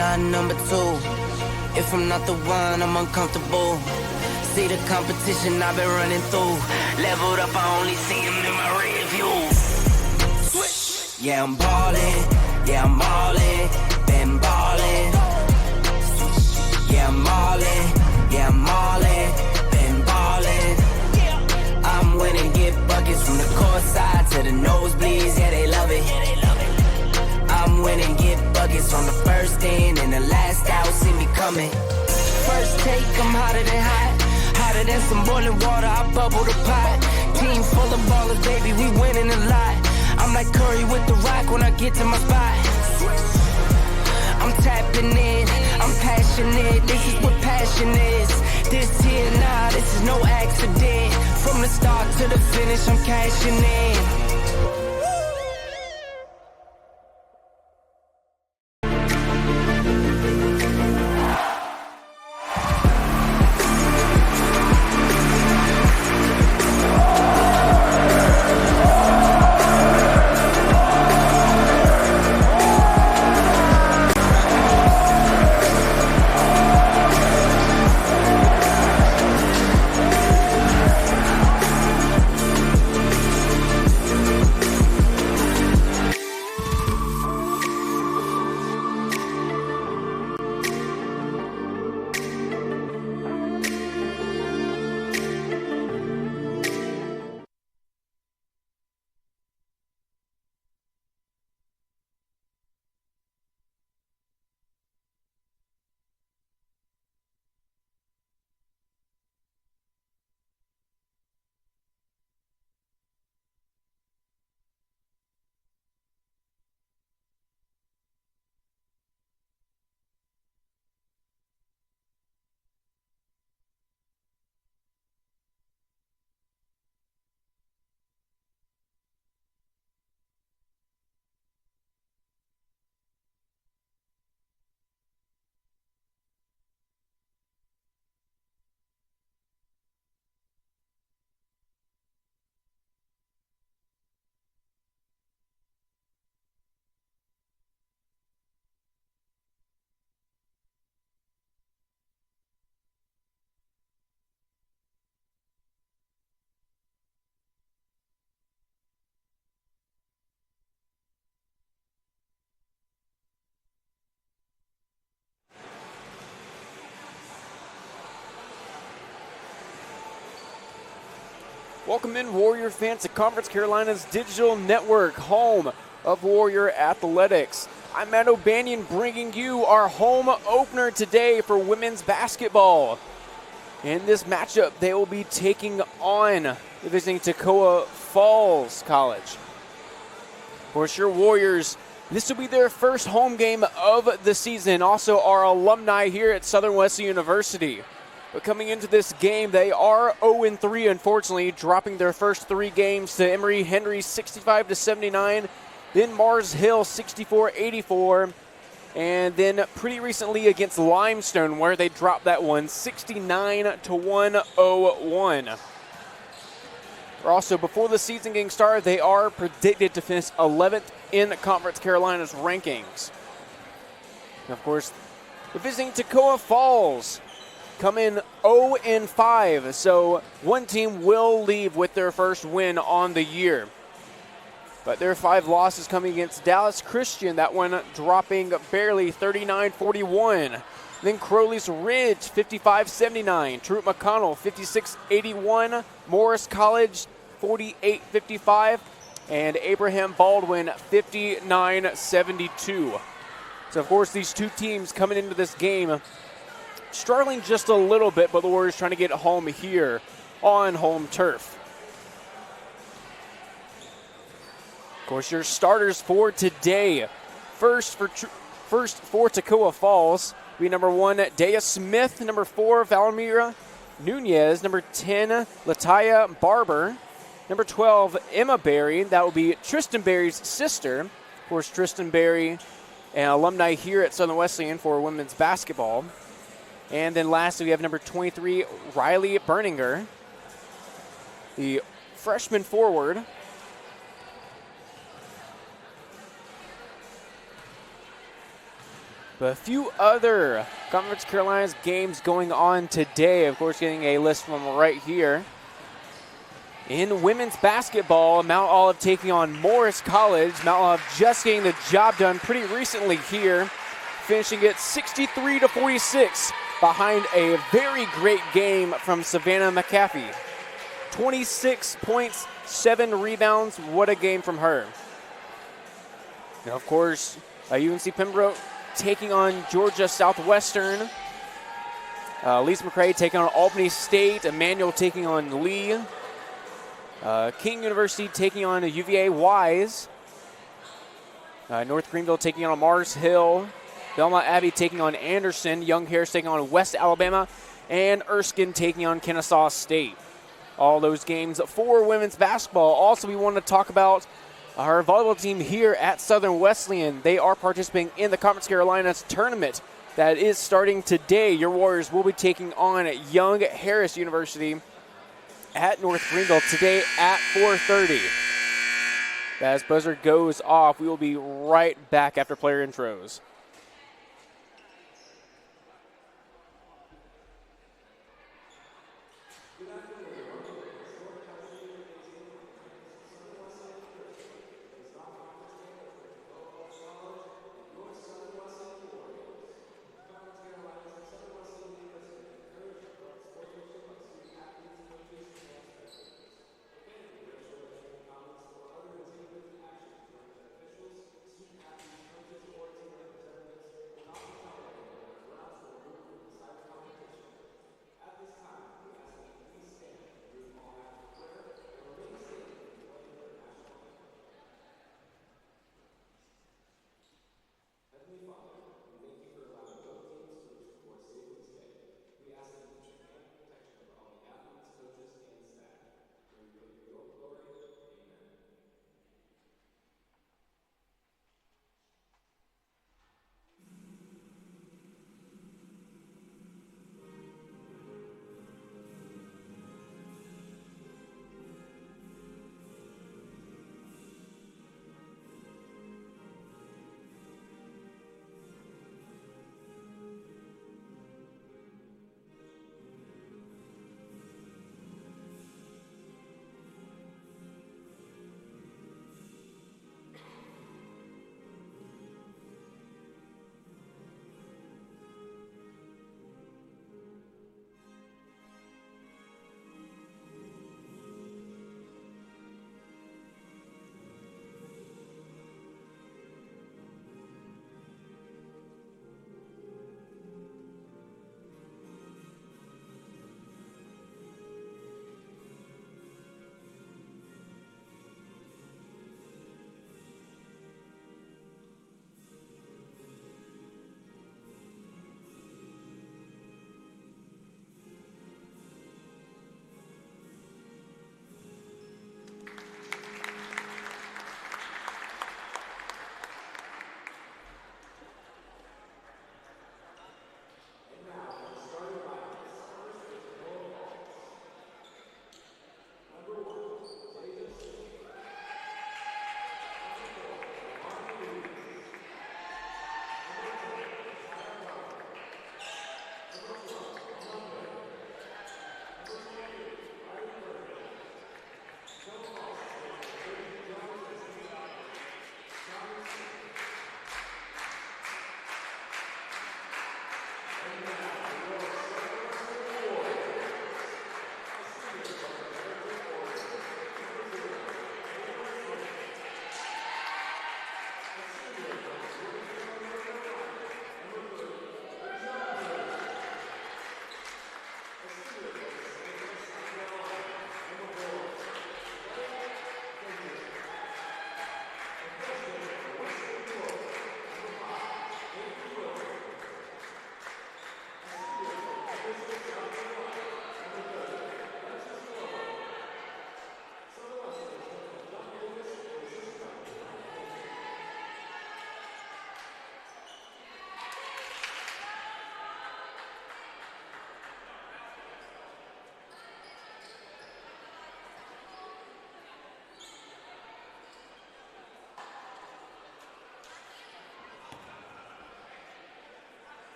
not number two. If I'm not the one, I'm uncomfortable. See the competition I've been running through. Leveled up, I only see them in my rear view. Switch. Yeah, I'm ballin'. Yeah, I'm ballin'. Been ballin'. Yeah, I'm ballin'. Yeah, I'm ballin'. Been ballin'. I'm winning, get buckets from the court side to the nosebleeds. Yeah, they love it. I'm winning, get buckets on the first in and the last out. See me coming. First take, I'm hotter than hot. Hotter than some boiling water, I bubble the pot. Team full of ballers, baby, we winning a lot. I'm like Curry with the rock when I get to my spot. I'm tapping in, I'm passionate. This is what passion is. This here, nah, this is no accident. From the start to the finish, I'm cashing in. Welcome in, Warrior fans, to Conference Carolina's digital network, home of Warrior Athletics. I'm Matt O'Banion bringing you our home opener today for women's basketball. In this matchup, they will be taking on visiting Toccoa Falls College. Of course, your Warriors, this will be their first home game of the season. Also, our alumni here at Southern Wesley University. But coming into this game, they are 0-3, unfortunately, dropping their first 3 games to Emory Henry 65-79, then Mars Hill 64-84, and then pretty recently against Limestone, where they dropped that one 69-101. Also, before the season getting started, they are predicted to finish 11th in Conference Carolina's rankings. And of course, they're visiting Toccoa Falls. Come in 0-5, so one team will leave with their first win on the year. But their 5 losses coming against Dallas Christian, that one dropping barely 39-41. Then Crowley's Ridge 55-79, Truett McConnell 56-81, Morris College 48-55, and Abraham Baldwin 59-72. So of course these two teams coming into this game struggling just a little bit, but the Warriors trying to get home here on home turf. Of course, your starters for today. First for Toccoa Falls, be number 1, Dea Smith, number 4, Valamira Nunez, number 10, Lataya Barber, number 12, Emma Berry. That will be Tristan Berry's sister. Of course, Tristan Berry, an alumni here at Southern Wesleyan for women's basketball. And then lastly, we have number 23, Riley Berninger, the freshman forward. But a few other Conference Carolina's games going on today. Of course, getting a list from right here. In women's basketball, Mount Olive taking on Morris College. Mount Olive just getting the job done pretty recently here, finishing it 63-46. Behind a very great game from Savannah McAfee. 26 points, 7 rebounds. What a game from her. Now, of course, UNC Pembroke taking on Georgia Southwestern. Lisa McRae taking on Albany State. Emmanuel taking on Lee. King University taking on UVA Wise. North Greenville taking on Mars Hill. Belmont Abbey taking on Anderson, Young Harris taking on West Alabama, and Erskine taking on Kennesaw State. All those games for women's basketball. Also, we want to talk about our volleyball team here at Southern Wesleyan. They are participating in the Conference Carolina's tournament that is starting today. Your Warriors will be taking on Young Harris University at North Greenville today at 4:30. As buzzer goes off, we will be right back after player intros.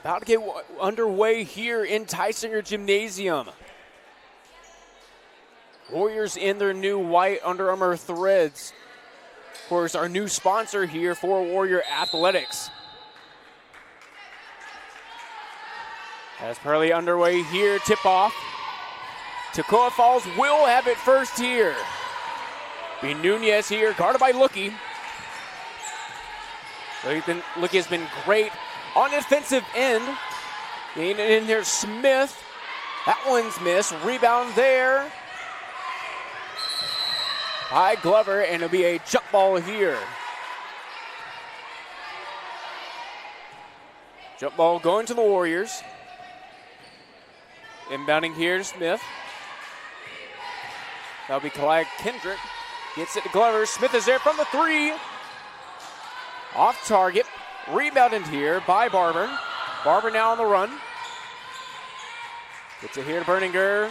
About to get underway here in Tysinger Gymnasium. Warriors in their new white Under Armour threads. Of course, our new sponsor here for Warrior Athletics. As Pearly underway here, tip-off. Toccoa Falls will have it first here. Be Nunez here, guarded by Lookie. Lookie has been great on the defensive end. And in there, Smith. That one's missed. Rebound there by Glover, and it'll be a jump ball here. Jump ball going to the Warriors. Inbounding here to Smith. That'll be Clyde Kendrick. Gets it to Glover. Smith is there from the three. Off target. Rebounded here by Barber. Barber now on the run. Gets it here to Berninger.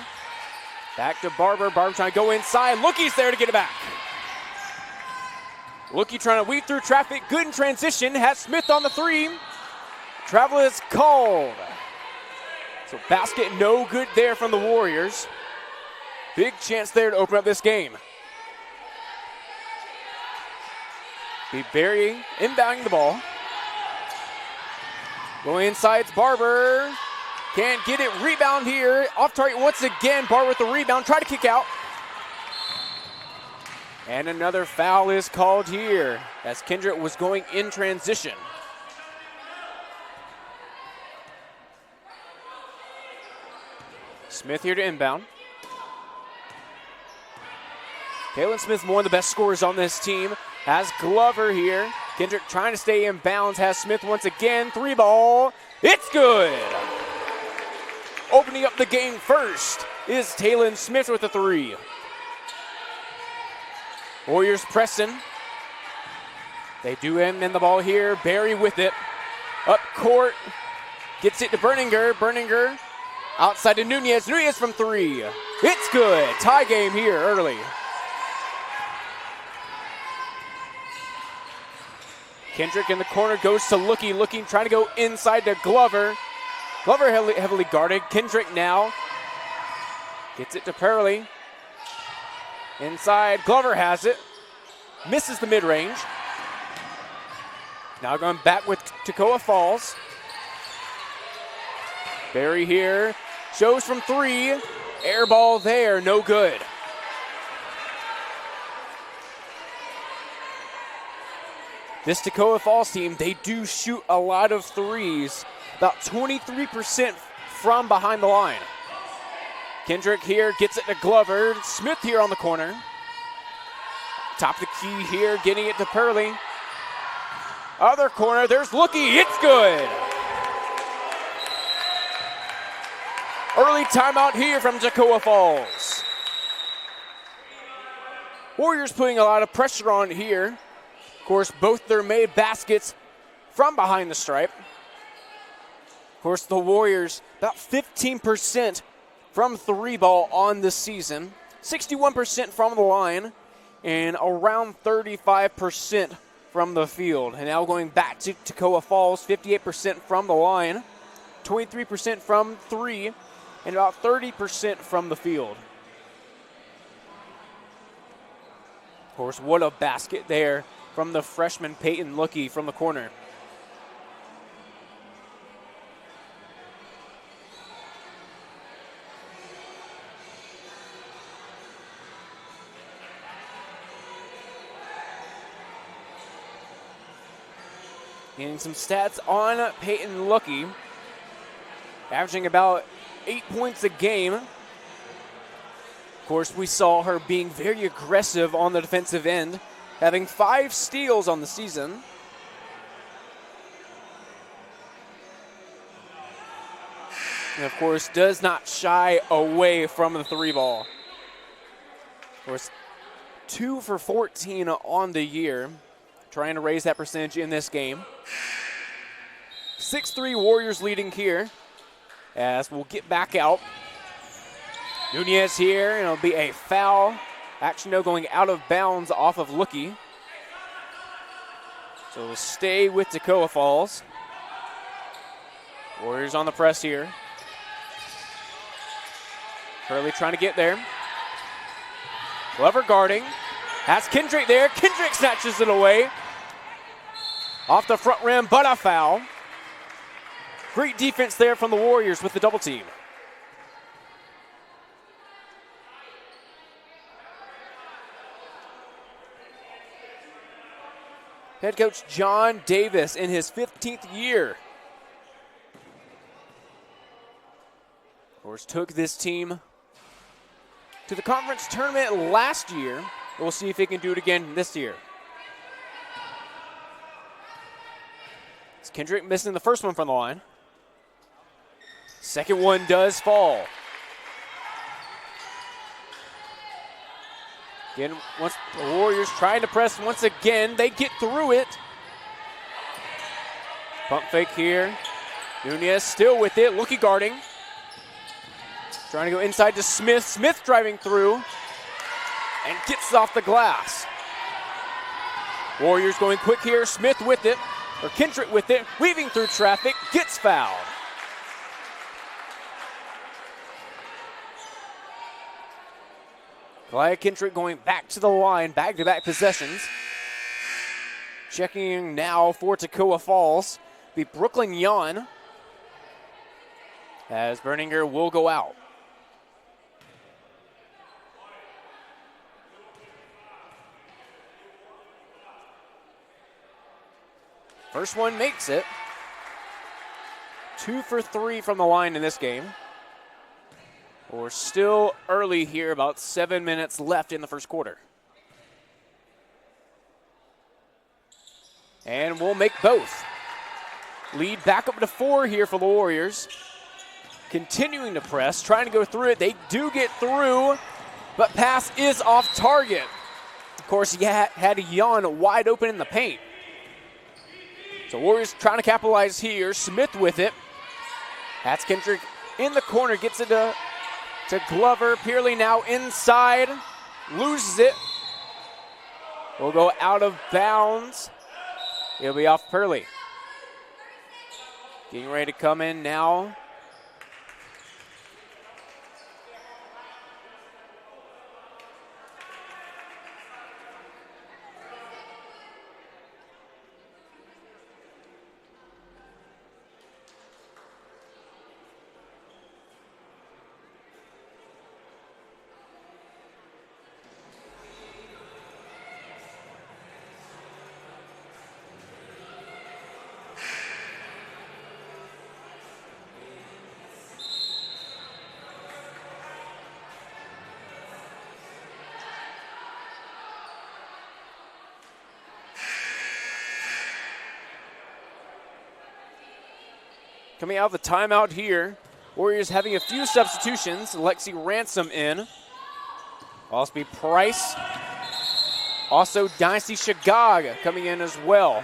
Back to Barber. Barber trying to go inside. Lookie's there to get it back. Lookie trying to weave through traffic. Good in transition. Has Smith on the three. Travel is called. So basket no good there from the Warriors. Big chance there to open up this game. Be Barry inbounding the ball. Going inside, it's Barber. Can't get it. Rebound here. Off target once again. Barber with the rebound. Try to kick out. And another foul is called here as Kendrick was going in transition. Smith here to inbound. Kalen Smith, one of the best scorers on this team. Has Glover here. Kendrick trying to stay in bounds. Has Smith once again. Three ball. It's good. Opening up the game first is Talon Smith with a three. Warriors pressing. They do end the ball here. Barry with it. Up court. Gets it to Berninger. Berninger outside to Nunez. Nunez from three. It's good. Tie game here early. Kendrick in the corner goes to Lookie. Looking, trying to go inside to Glover. Glover heavily guarded. Kendrick now gets it to Pearly. Inside, Glover has it. Misses the mid-range. Now going back with Toccoa Falls. Barry here. Shows from three. Air ball there, no good. This Toccoa Falls team, they do shoot a lot of threes. About 23% from behind the line. Kendrick here gets it to Glover. Smith here on the corner. Top of the key here, getting it to Pearly. Other corner, there's Lookie. It's good. Early timeout here from Toccoa Falls. Warriors putting a lot of pressure on here. Of course, both their made baskets from behind the stripe. Of course, the Warriors, about 15% from three ball on this season. 61% from the line and around 35% from the field. And now going back to Toccoa Falls, 58% from the line, 23% from three, and about 30% from the field. Of course, what a basket there from the freshman Peyton Lookie from the corner. Getting some stats on Peyton Lookie. Averaging about 8 points a game. Of course, we saw her being very aggressive on the defensive end, having 5 steals on the season. And of course, does not shy away from the three ball. Of course, 2 for 14 on the year. Trying to raise that percentage in this game. 6-3 Warriors leading here as we'll get back out. Nunez here, and it'll be a foul. Actually, no, going out of bounds off of Lookie. So we'll stay with Toccoa Falls. Warriors on the press here. Hurley trying to get there. Glover guarding. Has Kendrick there. Kendrick snatches it away. Off the front rim, but a foul. Great defense there from the Warriors with the double team. Head coach John Davis in his 15th year. Of course, took this team to the conference tournament last year. We'll see if he can do it again this year. It's Kendrick missing the first one from the line. Second one does fall. Again, once the Warriors trying to press once again, they get through it. Pump fake here. Nunez still with it, Lookie guarding. Trying to go inside to Smith. Smith driving through and gets off the glass. Warriors going quick here. Smith with it, or Kendrick with it, weaving through traffic, gets fouled. Goliath Kendrick going back to the line, back-to-back possessions. Checking now for Toccoa Falls, the Brooklyn Yon, as Berninger will go out. First one makes it. 2 for 3 from the line in this game. We're still early here, about 7 minutes left in the first quarter. And we'll make both. Lead back up to 4 here for the Warriors. Continuing to press, trying to go through it. They do get through, but pass is off target. Of course, he had a Yon wide open in the paint. So Warriors trying to capitalize here. Smith with it. That's Kendrick in the corner, gets it to Glover. Pearley now inside, loses it. Will go out of bounds. It'll be off Pearley. Getting ready to come in now. Coming out of the timeout here, Warriors having a few substitutions. Lexi Ransom in. Also be Price. Also Dynasty Shagag coming in as well.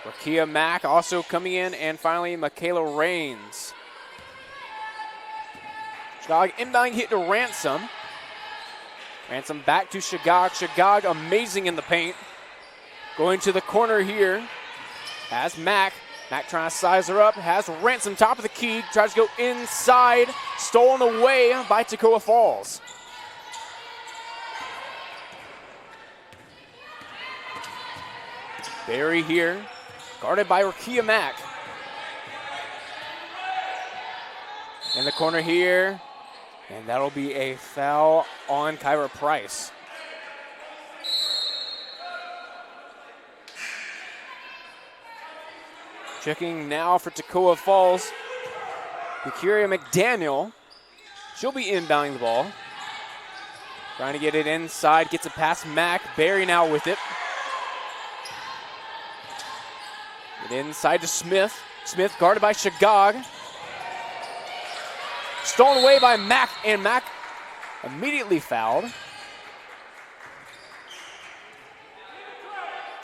Rakia Mack also coming in, and finally Michaela Rains. Shagag inbounding hit to Ransom. Ransom back to Shagag. Shagag amazing in the paint. Going to the corner here. Has Mack. Mack trying to size her up. Has Ransom top of the key. Tries to go inside. Stolen away by Toccoa Falls. Barry here. Guarded by Rakia Mack. In the corner here. And that'll be a foul on Kyra Price. Checking now for Toccoa Falls. Bukuria McDaniel. She'll be inbounding the ball. Trying to get it inside. Gets it past Mack. Barry now with it. Get inside to Smith. Smith guarded by Shagag. Stolen away by Mack, and Mack immediately fouled.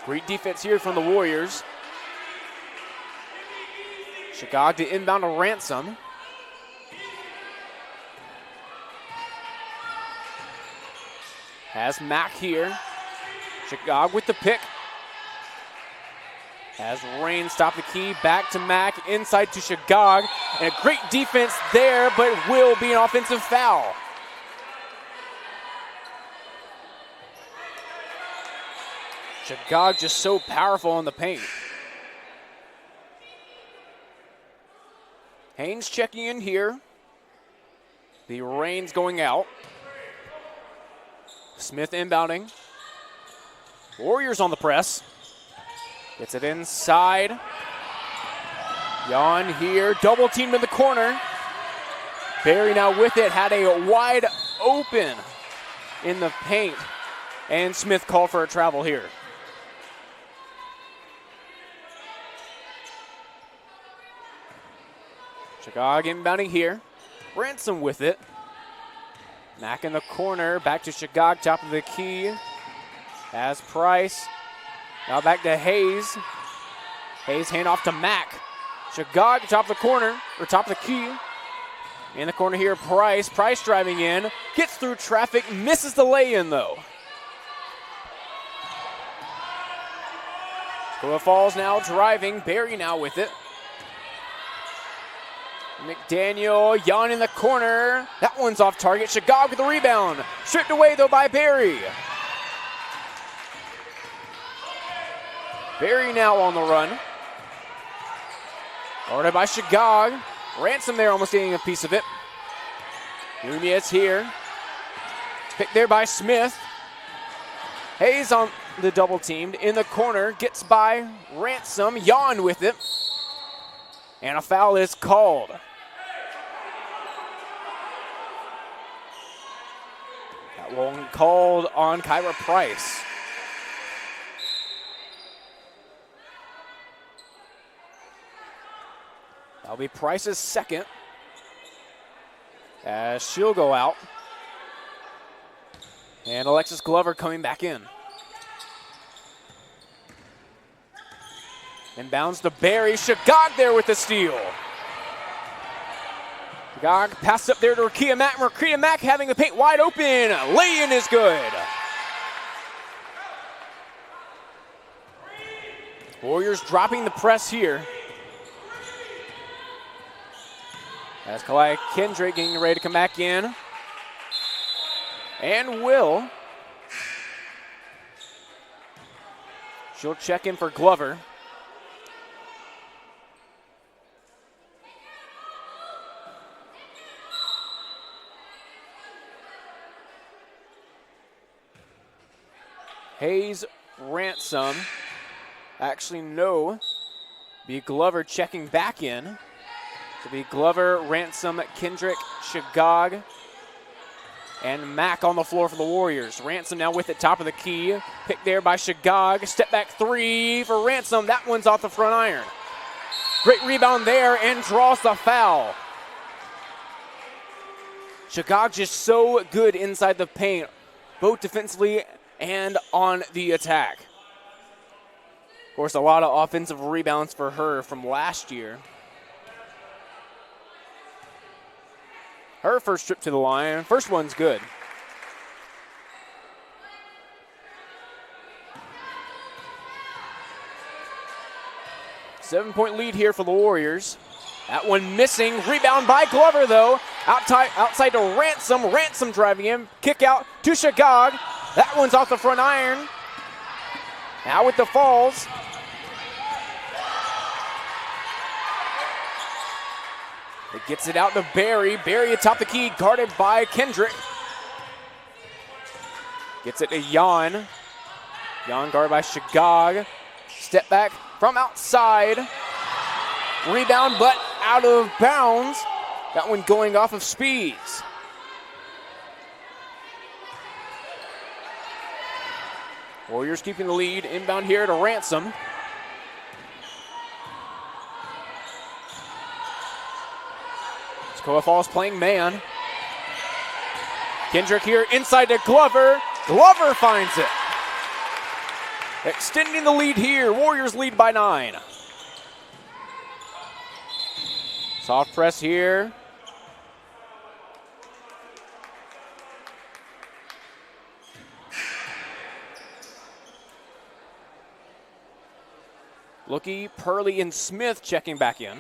Great defense here from the Warriors. Shagag to inbound to Ransom. Has Mack here. Shagag with the pick. As Rain stop the key, back to Mack, inside to Shagog, and a great defense there, but it will be an offensive foul. Shagog just so powerful in the paint. Haynes checking in here. The Rain's going out. Smith inbounding. Warriors on the press. Gets it inside. Jan here, double teamed in the corner. Barry now with it, had a wide open in the paint. And Smith called for a travel here. Shagog inbounding here. Ransom with it. Mack in the corner, back to Shagog, top of the key. As Price. Now back to Hayes. Hayes hand off to Mack. Shagog top of the corner, or top of the key. In the corner here, Price. Price driving in, gets through traffic, misses the lay-in though. Toccoa Falls now driving, Barry now with it. McDaniel, Jan in the corner. That one's off target. Shagog with the rebound. Stripped away though by Barry. Barry now on the run. Guarded by Shagog. Ransom there almost getting a piece of it. Nunez here. Picked there by Smith. Hayes on the double teamed. In the corner. Gets by Ransom. Jan with it. And a foul is called. That one called on Kyra Price. That'll be Price's second. As she'll go out. And Alexis Glover coming back in. Inbounds to Barry. Shagog there with the steal. Shagog passed up there to Rakia Mack. Rakia Mack having the paint wide open. Lay-in is good. Warriors dropping the press here. As Kalai Kendrick getting ready to come back in. And will. She'll check in for Glover. Hayes, Ransom. Actually, no. Be Glover checking back in. To be Glover, Ransom, Kendrick, Shagog, and Mack on the floor for the Warriors. Ransom now with it, top of the key. Picked there by Shagog. Step back three for Ransom. That one's off the front iron. Great rebound there and draws the foul. Shagog just so good inside the paint, both defensively and on the attack. Of course, a lot of offensive rebounds for her from last year. Her first trip to the line, first one's good. Seven-point lead here for the Warriors. That one missing. Rebound by Glover, though. Outside to Ransom. Ransom driving in. Kick out to Shagog. That one's off the front iron. Now with the Falls. It gets it out to Barry. Barry atop the key, guarded by Kendrick. Gets it to Jan. Jan guarded by Shagog. Step back from outside. Rebound, but out of bounds. That one going off of Speeds. Warriors keeping the lead. Inbound here to Ransom. Toccoa Falls playing man. Kendrick here inside to Glover. Glover finds it. Extending the lead here. Warriors lead by 9. Soft press here. Looky, Purley, and Smith checking back in.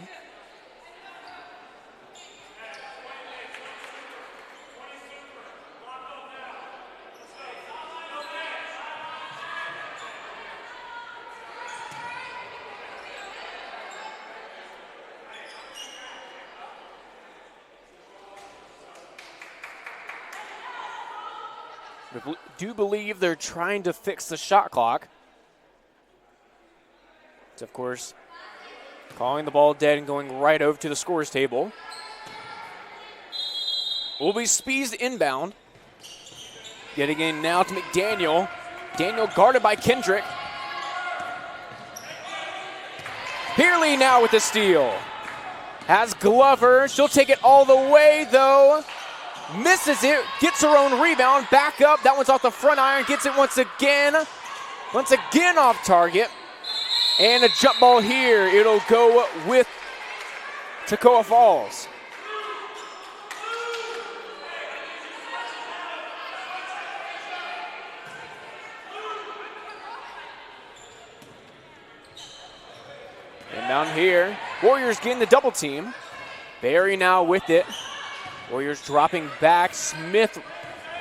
I do believe they're trying to fix the shot clock. It's, of course, calling the ball dead and going right over to the scores table. Will be Spees inbound. Yet again now to McDaniel. Daniel guarded by Kendrick. Pearley now with the steal. Has Glover. She'll take it all the way, though. Misses it. Gets her own rebound. Back up. That one's off the front iron. Gets it once again. Once again off target. And a jump ball here. It'll go with Toccoa Falls. And down here, Warriors getting the double team. Barry now with it. Warriors dropping back. Smith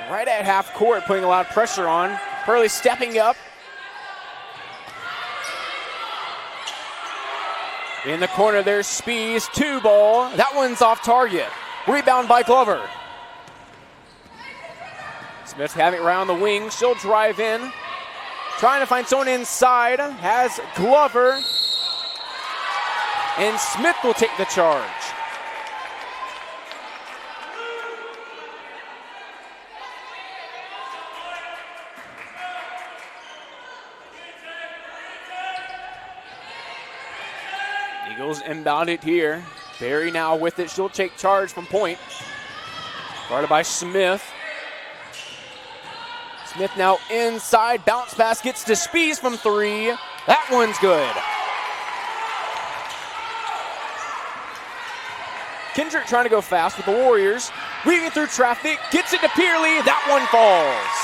right at half court, putting a lot of pressure on. Purley stepping up. In the corner there's Spees, 2-ball. That one's off target. Rebound by Glover. Smith having it around the wing. She'll drive in. Trying to find someone inside. Has Glover. And Smith will take the charge. Eagles inbound it here. Barry now with it. She'll take charge from point. Guarded by Smith. Smith now inside. Bounce pass gets to Spees from 3. That one's good. Kendrick trying to go fast with the Warriors. Weaving through traffic. Gets it to Pearley. That one falls.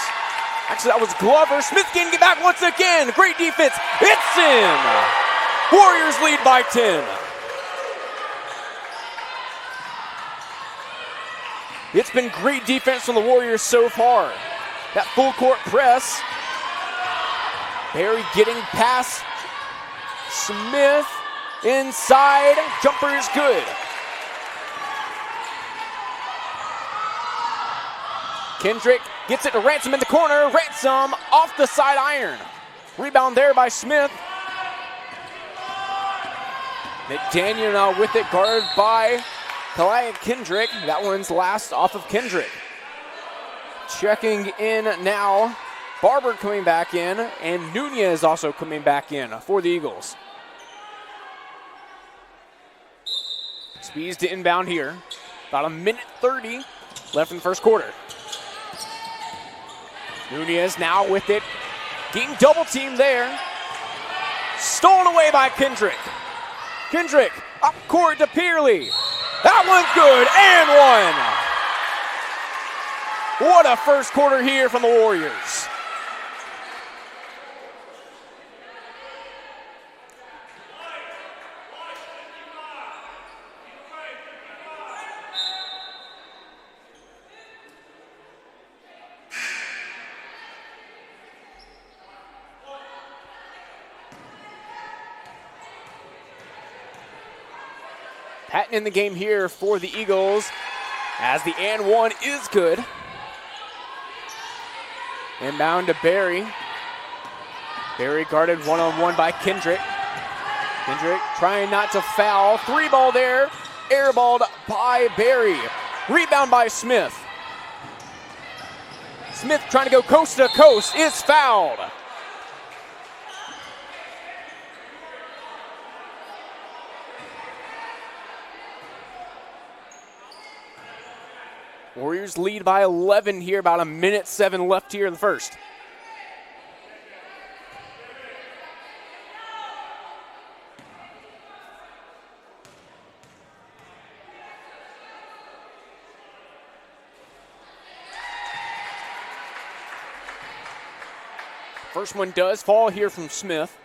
Actually, that was Glover. Smith can get back once again. Great defense. It's in. Warriors lead by 10. It's been great defense from the Warriors so far. That full court press. Barry getting past Smith. Inside. Jumper is good. Kendrick gets it to Ransom in the corner. Ransom off the side iron. Rebound there by Smith. McDaniel now with it, guarded by Kalia Kendrick. That one's last off of Kendrick. Checking in now. Barber coming back in, and Nunez also coming back in for the Eagles. Speeds to inbound here. About 1:30 left in the first quarter. Nunez now with it. Getting double teamed there. Stolen away by Kendrick. Kendrick up court to Pearley. That one's good, and one. What a first quarter here from the Warriors. Patton in the game here for the Eagles, as the and one is good. Inbound to Barry. Barry guarded one-on-one by Kendrick. Kendrick trying not to foul. 3-ball there. Airballed by Barry. Rebound by Smith. Smith trying to go coast to coast. Is fouled. Warriors lead by 11 here, about 1:07 left here in the first. First one does fall here from Smith.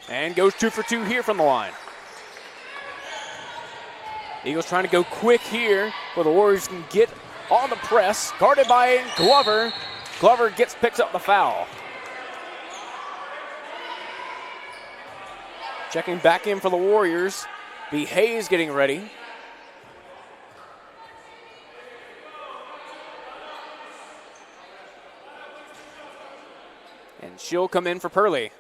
And goes 2 for 2 here from the line. Eagles trying to go quick here, but the Warriors can get on the press. Guarded by Glover. Glover picks up the foul. Checking back in for the Warriors. B. Hayes getting ready. And she'll come in for Pearlie.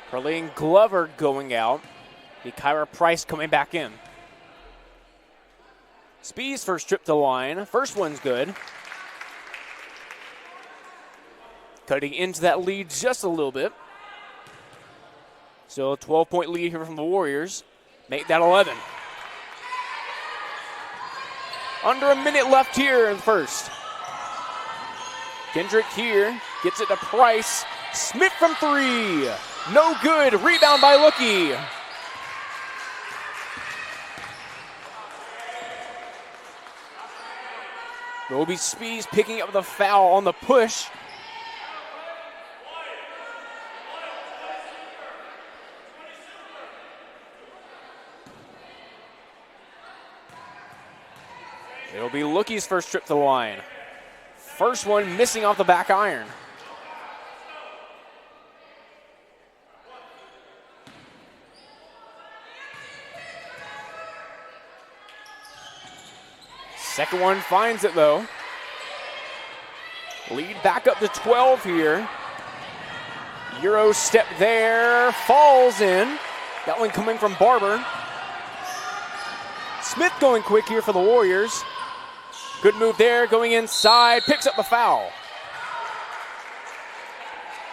Pearlie and Glover going out. The Kyra Price coming back in. Spee's first trip to the line. First one's good. Cutting into that lead just a little bit. So a 12-point lead here from the Warriors. Make that 11. Under a minute left here in the first. Kendrick here gets it to Price. Smith from 3. No good. Rebound by Lookie. Roby Spees picking up the foul on the push. It'll be Lookie's first trip to the line. First one missing off the back iron. Second one finds it though. Lead back up to 12 here. Euro step there, falls in. That one coming from Barber. Smith going quick here for the Warriors. Good move there, going inside, picks up the foul.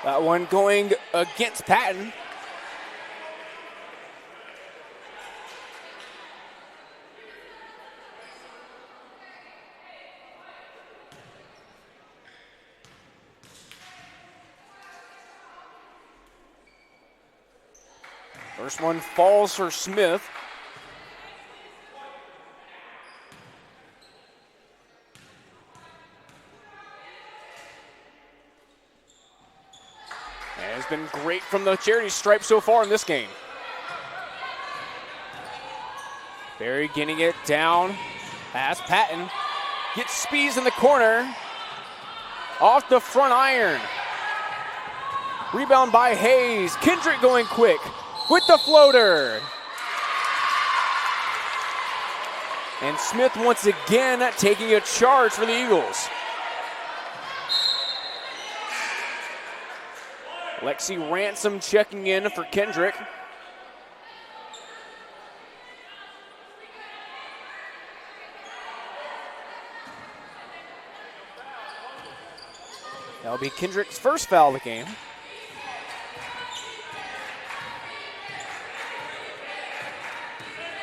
That one going against Patton. First one falls for Smith. And it's been great from the charity stripe so far in this game. Barry getting it down as Patton gets Spees in the corner. Off the front iron. Rebound by Hayes. Kendrick going quick with the floater. And Smith once again taking a charge for the Eagles. Lexi Ransom checking in for Kendrick. That'll be Kendrick's first foul of the game.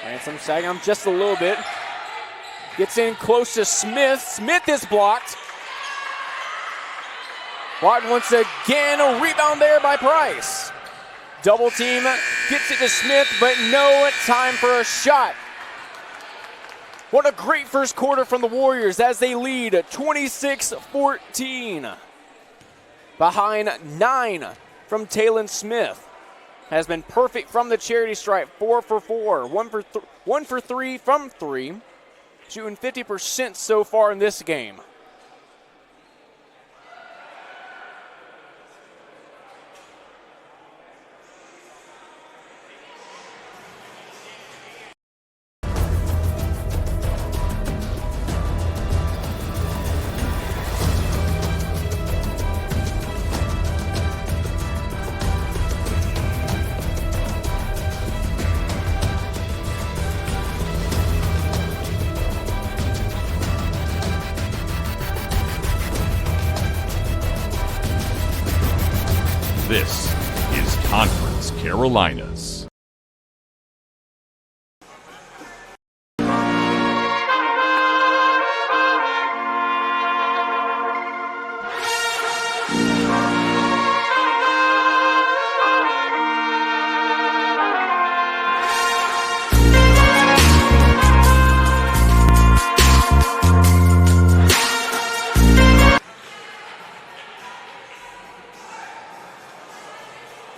Ransom sagging him just a little bit. Gets in close to Smith. Smith is blocked. Blocked once again. A rebound there by Price. Double team gets it to Smith, but no time for a shot. What a great first quarter from the Warriors as they lead 26-14. Behind 9 from Talon Smith. Has been perfect from the charity stripe, 4 for 4, 1 for 3 from 3, shooting 50% so far in this game. This is Conference Carolinas.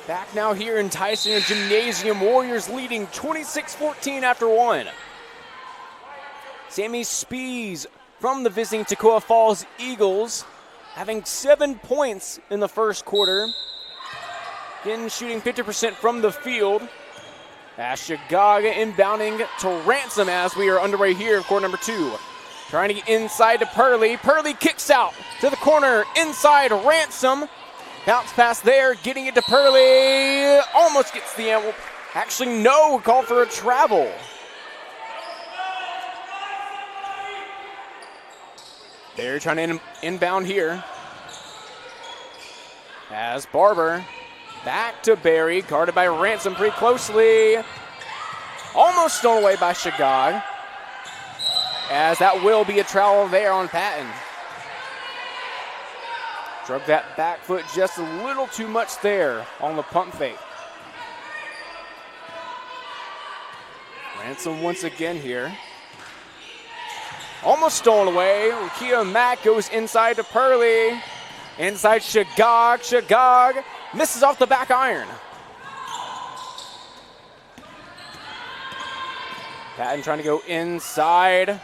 Back now here in Tyson Gymnasium. Warriors leading 26-14 after one. Sammy Spees from the visiting Toccoa Falls Eagles having 7 points in the first quarter. Again, shooting 50% from the field. Ashigaga inbounding to Ransom as we are underway here of quarter number 2. Trying to get inside to Purley. Purley kicks out to the corner. Inside Ransom. Bounce pass there, getting it to Purley. Almost gets the end. Actually, no, call for a travel. They're trying to inbound here. As Barber back to Barry, guarded by Ransom pretty closely. Almost stolen away by Shagag. As that will be a travel there on Patton. Drug that back foot just a little too much there on the pump fake. Ransom once again here. Almost stolen away. Rukia Mack goes inside to Purley. Inside Shagag. Shagag misses off the back iron. Patton trying to go inside.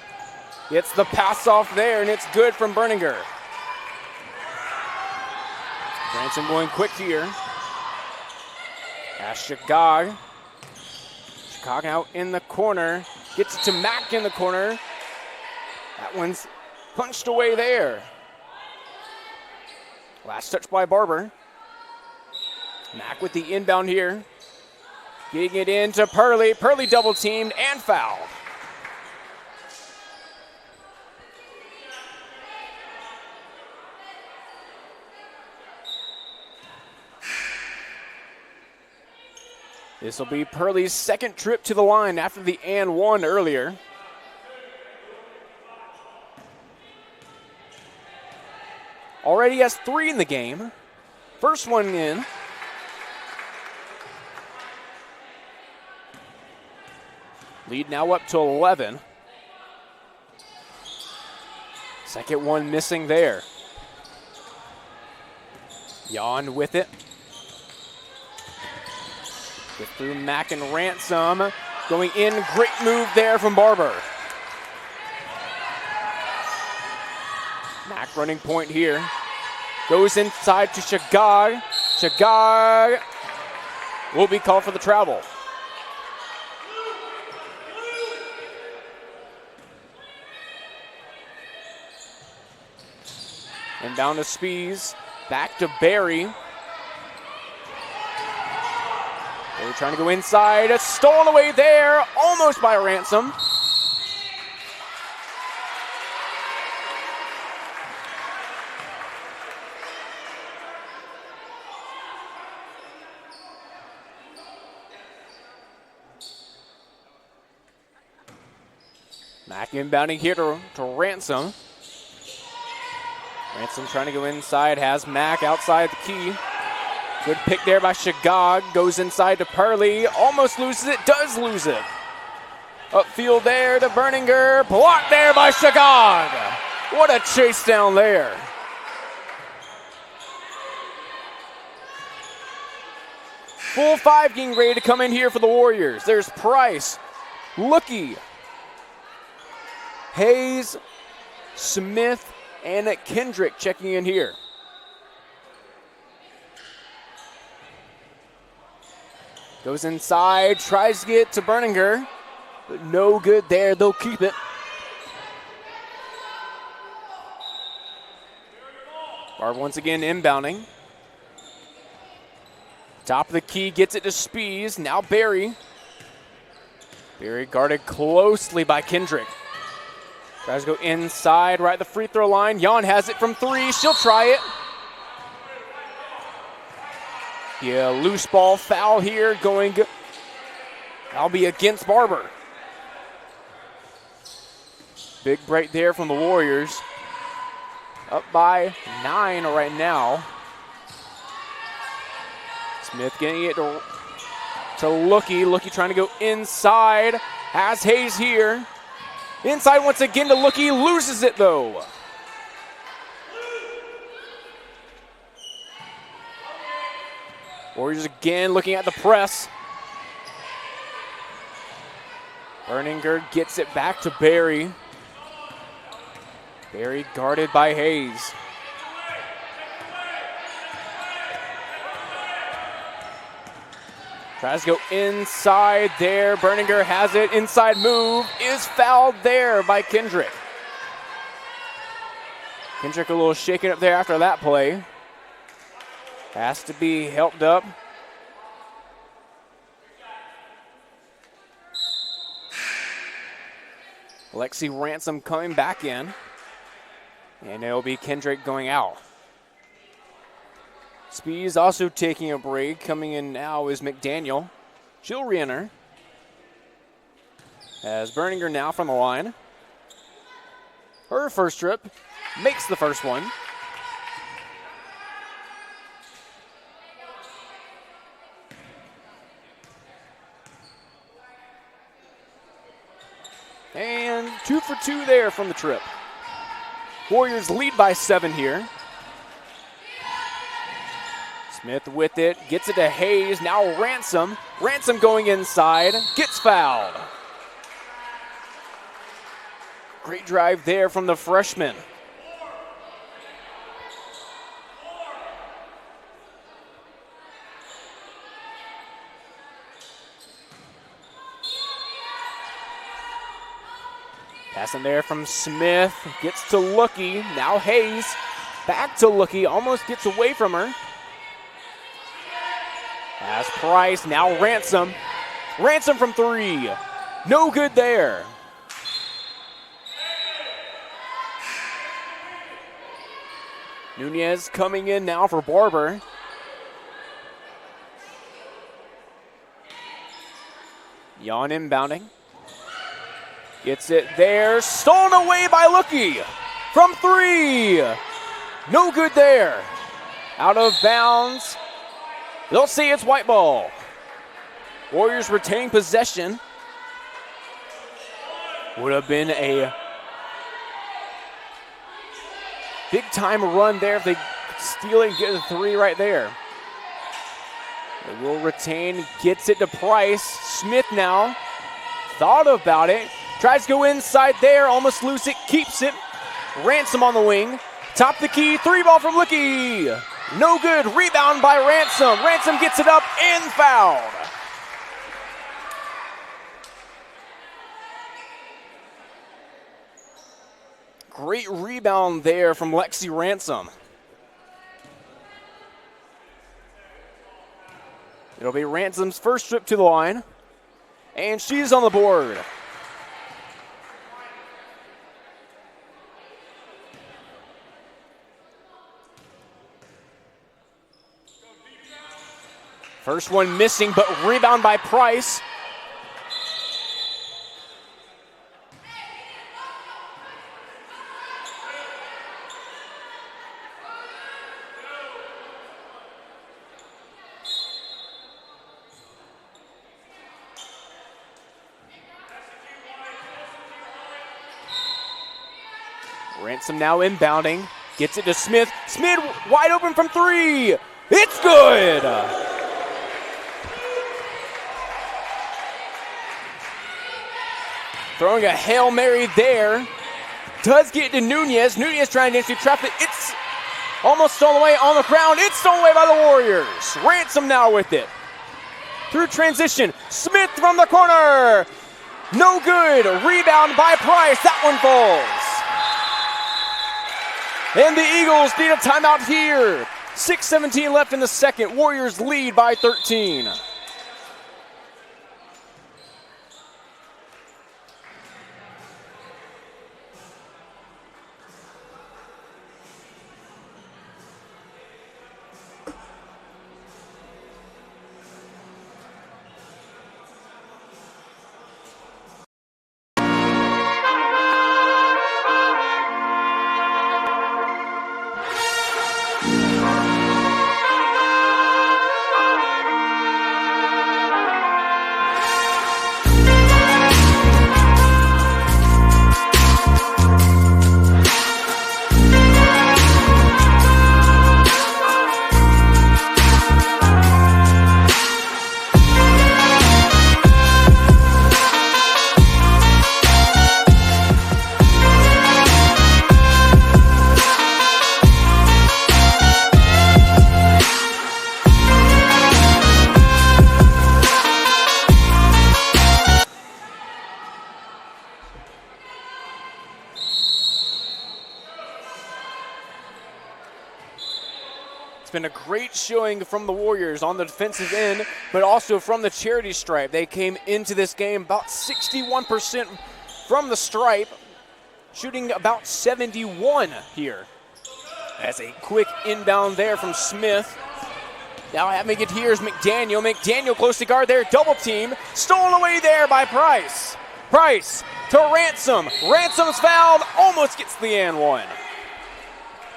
Gets the pass off there, and it's good from Berninger. Ransom going quick here. As Shagag. Shagag out in the corner. Gets it to Mack in the corner. That one's punched away there. Last touch by Barber. Mack with the inbound here. Getting it into Purley. Purley double teamed and fouled. This will be Purley's second trip to the line after the and one earlier. Already has 3 in the game. First one in. Lead now up to 11. Second one missing there. Jan with it. Get through Mack and Ransom. Going in, great move there from Barber. Mack running point here. Goes inside to Shagag. Shagag will be called for the travel. And down to Spees. Back to Barry. They're trying to go inside. It's stolen away there, almost by Ransom. Mack inbounding here to Ransom. Ransom trying to go inside, has Mack outside the key. Good pick there by Shagag. Goes inside to Purley. Almost loses it. Does lose it. Upfield there to Berninger. Blocked there by Shagag. What a chase down there. Full 5 getting ready to come in here for the Warriors. There's Price, Lookie, Hayes, Smith, and Kendrick checking in here. Goes inside, tries to get to Berninger, but no good there. They'll keep it. Barb once again inbounding. Top of the key, gets it to Spees. Now Barry. Barry guarded closely by Kendrick. Tries to go inside, right at the free throw line. Jan has it from 3. She'll try it. Yeah, loose ball foul here going. That'll be against Barber. Big break there from the Warriors. Up by 9 right now. Smith getting it to Lookie. Lookie trying to go inside. Has Hayes here. Inside once again to Lookie. Loses it though. Warriors again looking at the press. Berninger gets it back to Barry. Barry guarded by Hayes. Tries to go inside there. Berninger has it. Inside move is fouled there by Kendrick. Kendrick a little shaken up there after that play. Has to be helped up. Alexi Ransom coming back in. And it'll be Kendrick going out. Spees also taking a break. Coming in now is McDaniel. She'll re-enter. As Berninger now from the line. Her first trip makes the first one. And 2 for 2 there from the trip. Warriors lead by 7 here. Smith with it, gets it to Hayes, now Ransom. Ransom going inside, gets fouled. Great drive there from the freshman. Passing there from Smith, gets to Lookie, now Hayes, back to Lookie, almost gets away from her. As Price, now Ransom. Ransom from 3. No good there. Nunez coming in now for Barber. Yon inbounding. Gets it there. Stolen away by Lookie. From 3. No good there. Out of bounds. They'll say it's white ball. Warriors retain possession. Would have been a big time run there if they steal it and get a 3 right there. They will retain, gets it to Price. Smith now thought about it. Tries to go inside there, almost lose it, keeps it. Ransom on the wing. Top the key, 3 ball from Lookie. No good, rebound by Ransom. Ransom gets it up and fouled. Great rebound there from Lexi Ransom. It'll be Ransom's first trip to the line. And she's on the board. First one missing, but rebound by Price. Ransom now inbounding. Gets it to Smith. Smith wide open from 3. It's good! Throwing a Hail Mary there. Does get to Nunez. Nunez trying to trap it. It's almost stolen away on the ground. It's stolen away by the Warriors. Ransom now with it. Through transition. Smith from the corner. No good. Rebound by Price. That one falls. And the Eagles need a timeout here. 6:17 left in the second. Warriors lead by 13. It's been a great showing from the Warriors on the defensive end, but also from the charity stripe. They came into this game about 61% from the stripe, shooting about 71 here. As a quick inbound there from Smith. Now having it here is McDaniel. McDaniel close to guard there, double team. Stolen away there by Price. Price to Ransom. Ransom's fouled, almost gets the and one.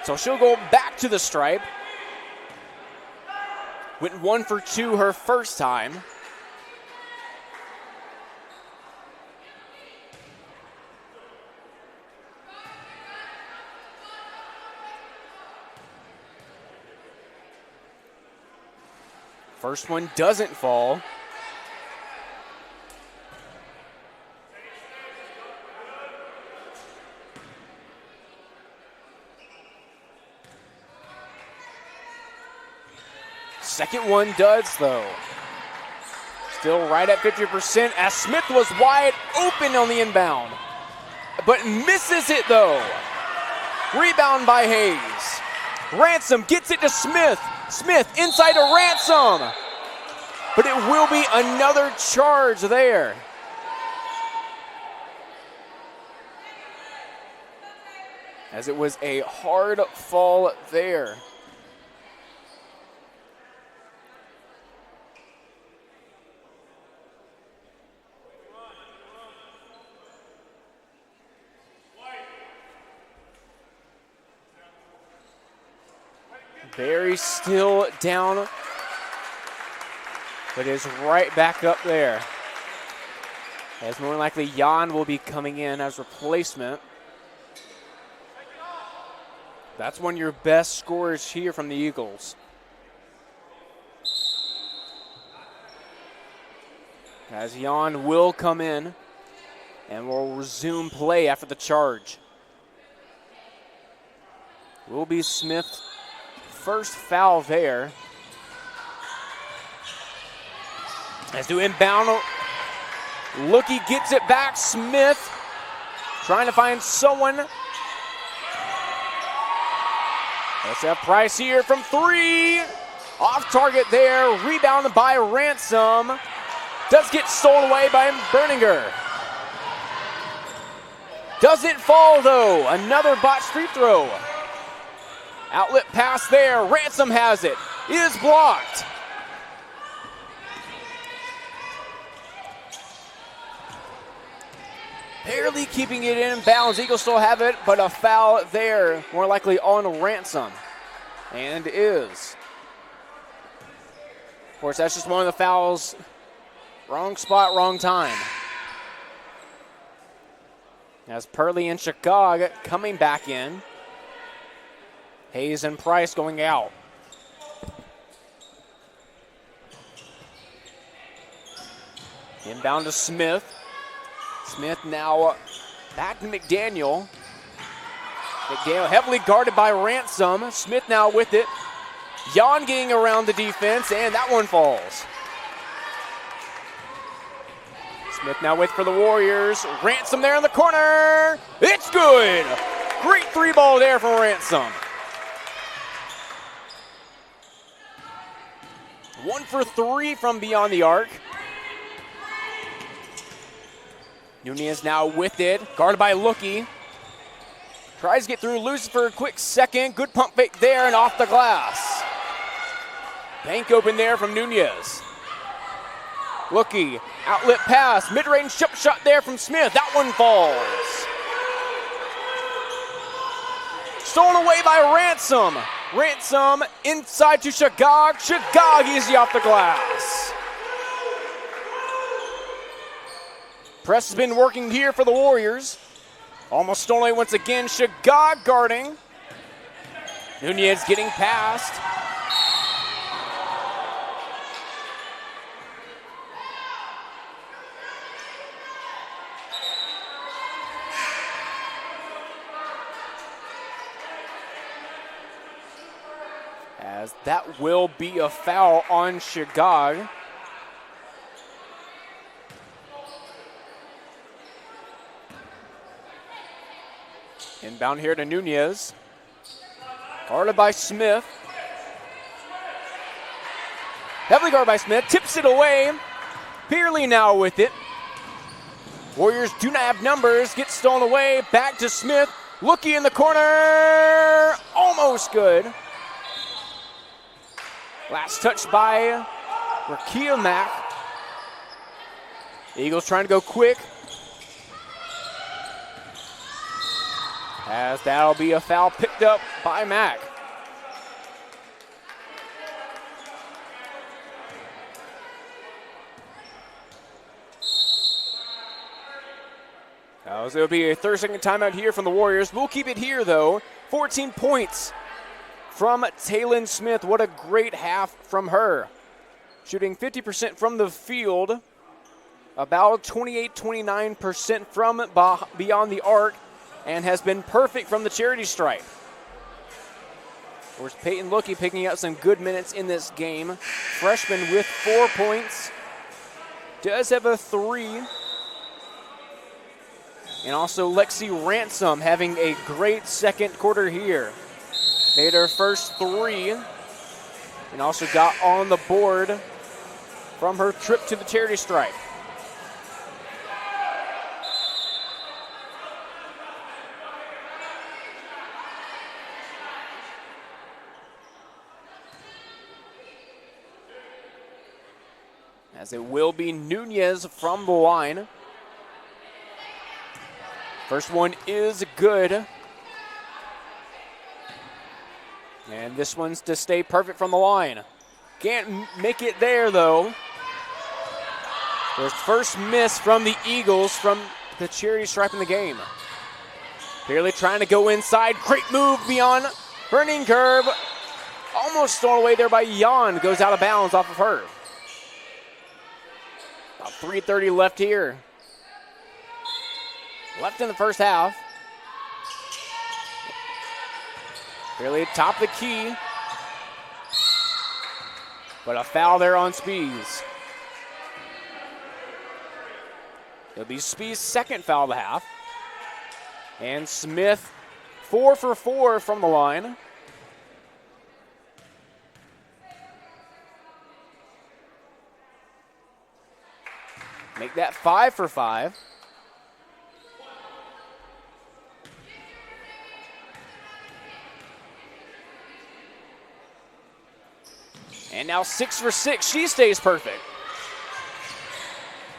So she'll go back to the stripe. Went 1 for 2 her first time. First one doesn't fall. Second one does, though. Still right at 50% as Smith was wide open on the inbound, but misses it, though. Rebound by Hayes. Ransom gets it to Smith. Smith inside to Ransom. But it will be another charge there. As it was a hard fall there. Barry still down, but is right back up there. As more likely Jan will be coming in as replacement. That's one of your best scorers here from the Eagles. As Jan will come in and will resume play after the charge. Will be Smith's first foul there. As to inbound, Lookie gets it back. Smith trying to find someone. Let's have Price here from 3. Off target there. Rebounded by Ransom. Does get stolen away by Berninger. Doesn't fall though. Another botched free throw. Outlet pass there. Ransom has it. Is blocked. Barely keeping it in bounds. Eagles still have it, but a foul there. More likely on Ransom. And is. Of course, that's just one of the fouls. Wrong spot, wrong time. As Purley and Chicago coming back in. Hayes and Price going out. Inbound to Smith. Smith now back to McDaniel. McDaniel heavily guarded by Ransom. Smith now with it. Jan getting around the defense, and that one falls. Smith now with for the Warriors. Ransom there in the corner. It's good. Great 3-ball there from Ransom. 1 for 3 from beyond the arc. Nunez now with it, guarded by Lookie. Tries to get through, loses for a quick second. Good pump fake there and off the glass. Bank open there from Nunez. Lookie, outlet pass, mid-range chip shot there from Smith. That one falls. Stolen away by Ransom. Ransom inside to Shagag. Shagag easy off the glass. Press has been working here for the Warriors. Almost stolen away once again. Shagag guarding. Nunez getting past. As that will be a foul on Shagag. Inbound here to Nunez. Guarded by Smith. Heavily guarded by Smith, tips it away. Pearly now with it. Warriors do not have numbers, gets stolen away, back to Smith. Looky in the corner, almost good. Last touch by Rakia Mack. Eagles trying to go quick. As that'll be a foul picked up by Mack. So it'll be a 30-second timeout here from the Warriors. We'll keep it here, though. 14 points from Taylon Smith. What a great half from her. Shooting 50% from the field, about 28-29% from beyond the arc, and has been perfect from the charity stripe. Of course, Peyton Lookie picking up some good minutes in this game. Freshman with 4 points. Does have a 3. And also Lexi Ransom having a great second quarter here. Made her first 3. And also got on the board from her trip to the charity stripe. As it will be Nunez from the line. First one is good. And this one's to stay perfect from the line. Can't make it there, though. There's first miss from the Eagles from the charity stripe in the game. Pearly trying to go inside. Great move beyond Burning Curve. Almost stolen away there by Jan. Goes out of bounds off of her. About 3:30 left here. Left in the first half. Barely top the key. But a foul there on Spees. It'll be Spees' second foul of the half. And Smith 4 for 4 from the line. Make that 5 for 5. And now 6 for 6. She stays perfect.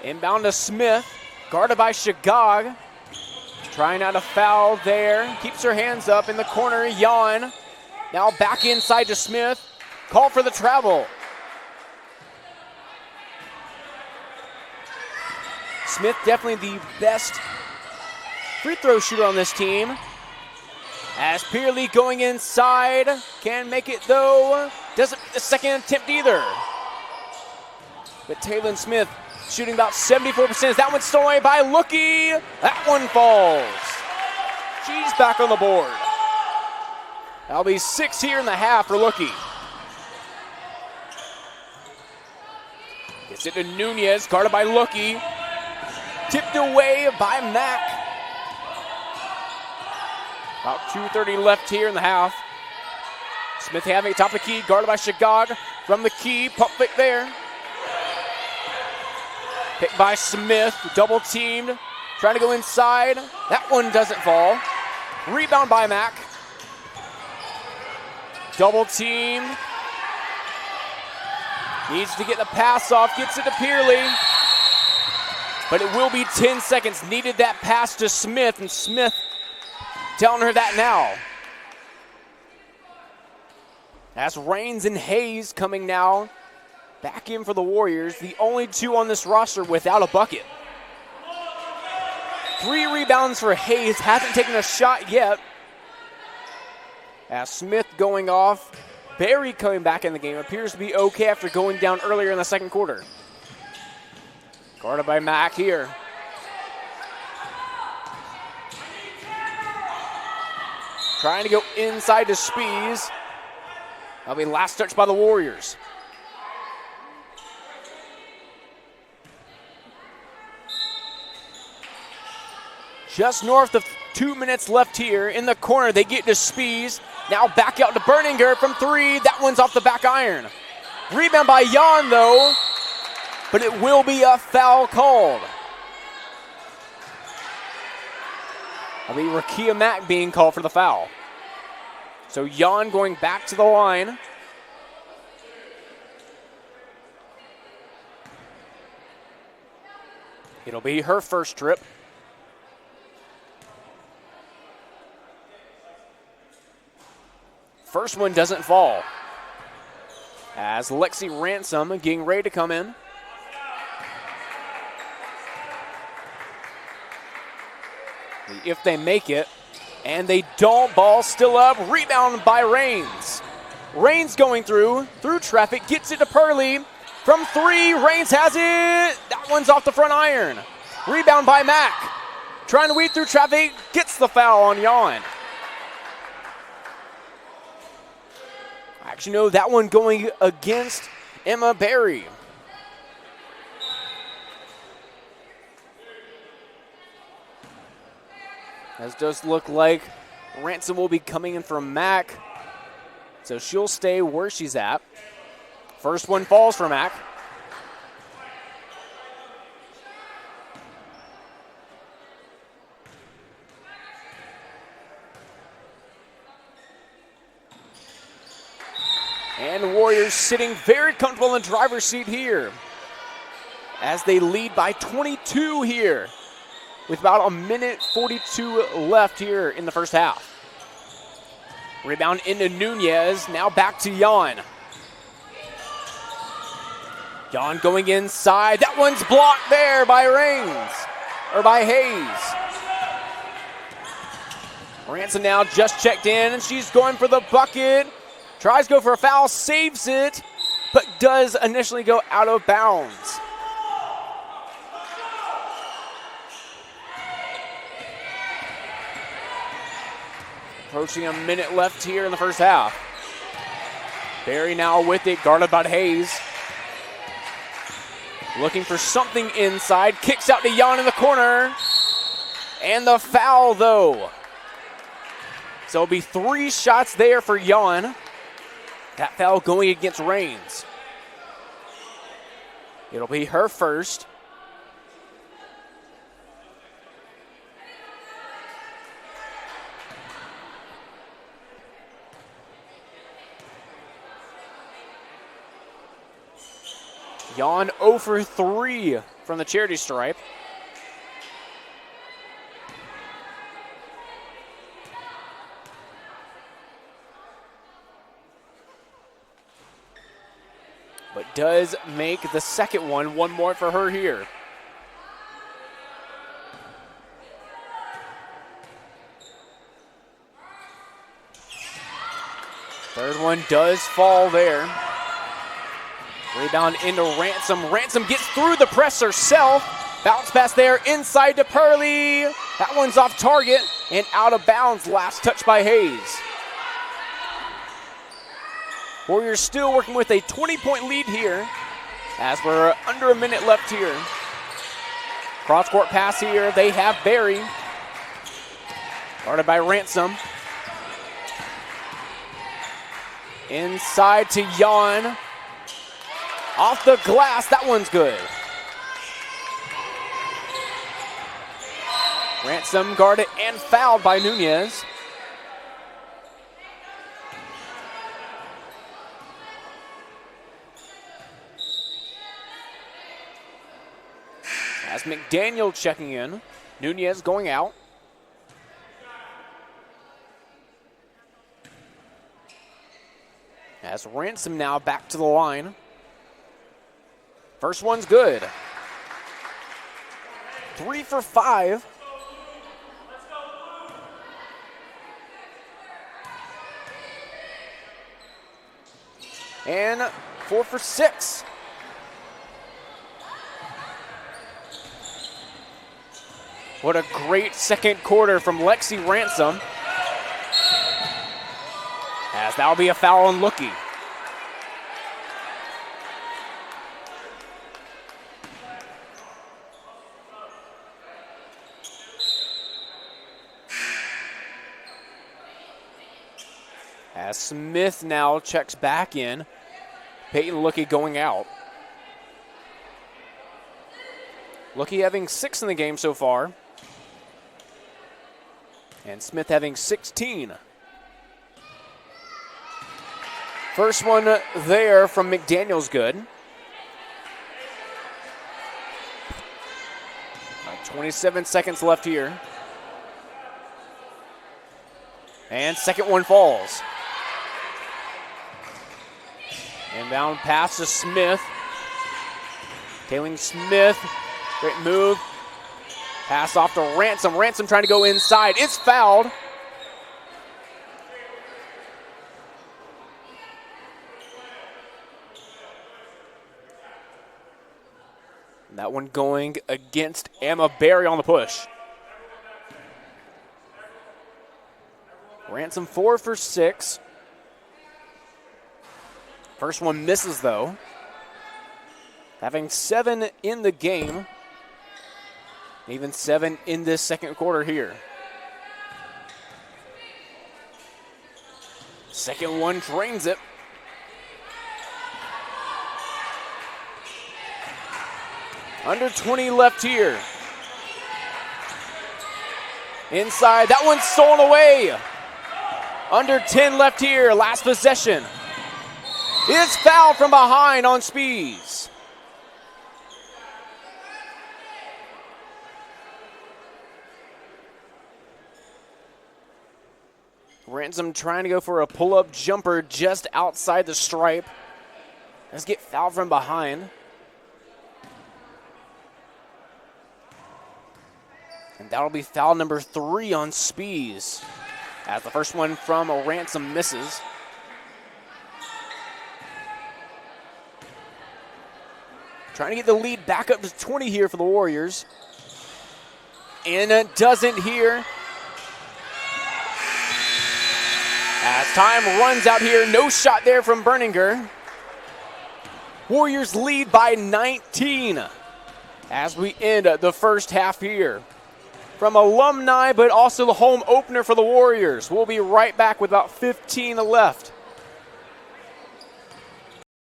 Inbound to Smith. Guarded by Shagog. Trying out a foul there. Keeps her hands up in the corner. Jan. Now back inside to Smith. Call for the travel. Smith definitely the best free throw shooter on this team. As Pearly going inside. Can make it though. Doesn't the second attempt either. But Taylon Smith shooting about 74%. That one's stolen away by Lookie. That one falls. She's back on the board. That'll be 6 here in the half for Lookie. Gets it to Nunez, guarded by Lookie. Tipped away by Mack. About 2:30 left here in the half. Smith having it top of the key, guarded by Shagog. From the key, pump fake there. Picked by Smith, double teamed. Trying to go inside. That one doesn't fall. Rebound by Mack. Double team. Needs to get the pass off, gets it to Pearly. But it will be 10 seconds. Needed that pass to Smith, and Smith telling her that now. That's Raines and Hayes coming now back in for the Warriors. The only 2 on this roster without a bucket. 3 rebounds for Hayes. Hasn't taken a shot yet. As Smith going off. Barry coming back in the game. Appears to be okay after going down earlier in the second quarter. Guarded by Mack here. Trying to go inside to Spees. That'll be last touch by the Warriors. Just north of 2 minutes left here. In the corner, they get to Spees. Now back out to Berninger from 3. That one's off the back iron. Rebound by Jan, though, but it will be a foul called. That'll be Rakia Mack being called for the foul. So Jan going back to the line. It'll be her first trip. First one doesn't fall. As Lexi Ransom getting ready to come in. If they make it, and they don't, ball still up, rebound by Rains. Rains going through traffic, gets it to Purley. From three, Rains has it. That one's off the front iron. Rebound by Mack. Trying to weed through traffic, gets the foul on Jan. Actually, no, that one going against Emma Berry. This does look like Ransom will be coming in from Mack. So she'll stay where she's at. First one falls for Mack. And the Warriors sitting very comfortable in the driver's seat here as they lead by 22 here with about a minute 42 left here in the first half. Rebound into Nunez, now back to Jan. Jan going inside, that one's blocked there by Hayes. Ransom now just checked in and she's going for the bucket. Tries to go for a foul, saves it, but does initially go out of bounds. Approaching a minute left here in the first half. Berry now with it, guarded by Hayes. Looking for something inside, kicks out to Jan in the corner. And the foul though. So it'll be 3 shots there for Jan. That foul going against Rains. It'll be her first. Jan 0 for 3 from the charity stripe. But does make the second one. One more for her here. Third one does fall there. Rebound into Ransom. Ransom gets through the press herself. Bounce pass there inside to Purley. That one's off target and out of bounds. Last touch by Hayes. Warriors still working with a 20-point lead here as we're under a minute left here. Cross-court pass here. They have Berry. Guarded by Ransom. Inside to Jan. Off the glass, that one's good. Ransom guarded and fouled by Nunez. As McDaniel checking in, Nunez going out. As Ransom now back to the line. First one's good. 3 for 5. And 4 for 6. What a great second quarter from Lexi Ransom. As that'll be a foul on Lookie. As Smith now checks back in. Peyton Luckey going out. Luckey having 6 in the game so far. And Smith having 16. First one there from McDaniel's good. 27 seconds left here. And second one falls. Inbound pass to Smith. Tailing Smith. Great move. Pass off to Ransom. Ransom trying to go inside. It's fouled. That one going against Emma Berry on the push. Ransom 4 for 6. First one misses though. Having 7 in the game. Even 7 in this second quarter here. Second one drains it. Under 20 left here. Inside, that one's stolen away. Under 10 left here, last possession. It's fouled from behind on Spees. Ransom trying to go for a pull-up jumper just outside the stripe. Let's get fouled from behind. And that'll be foul number 3 on Spees, as the first one from a Ransom misses. Trying to get the lead back up to 20 here for the Warriors. And it doesn't here. As time runs out here, no shot there from Berninger. Warriors lead by 19 as we end the first half here. From alumni, but also the home opener for the Warriors. We'll be right back with about 15 left.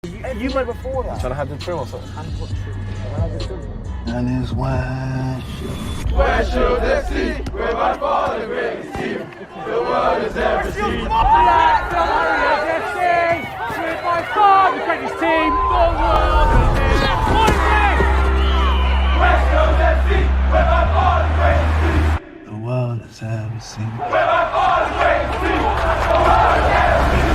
You played before that? Trying to have them trim or something? And his where should they see? Where my father greatest team the world has ever seen. Black Warriors FC, with my father greatest team the world has ever seen. West Coast FC, where my father greatest team the world has ever seen. Where my father greatest team the world has ever seen.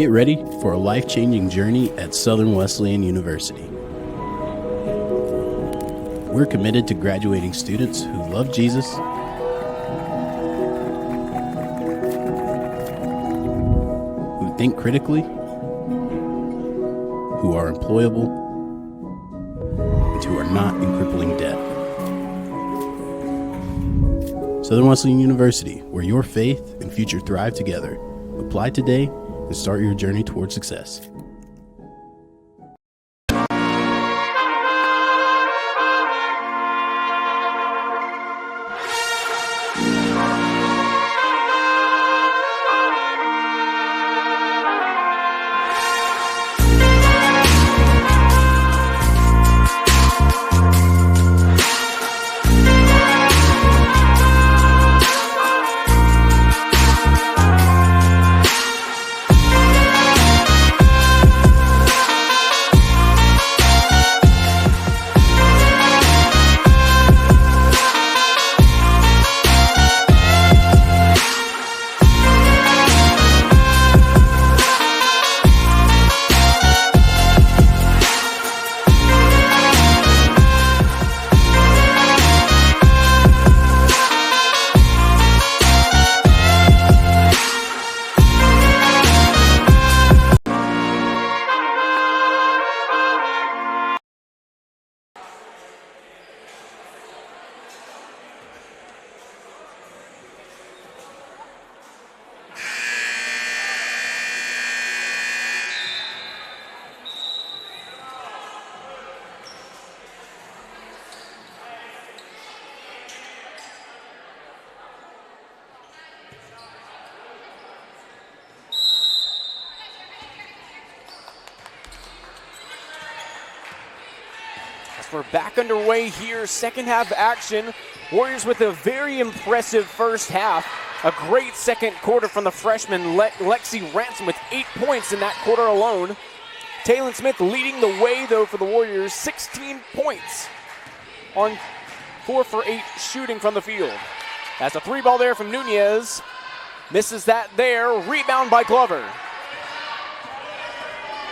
Get ready for a life-changing journey at Southern Wesleyan University. We're committed to graduating students who love Jesus, who think critically, who are employable, and who are not in crippling debt. Southern Wesleyan University, where your faith and future thrive together. Apply today and start your journey toward success. We're back underway here, second half action. Warriors with a very impressive first half. A great second quarter from the freshman Lexi Ransom with 8 points in that quarter alone. Taylon Smith leading the way though for the Warriors, 16 points on 4 for 8 shooting from the field. That's a three ball there from Nunez. Misses that there, rebound by Glover.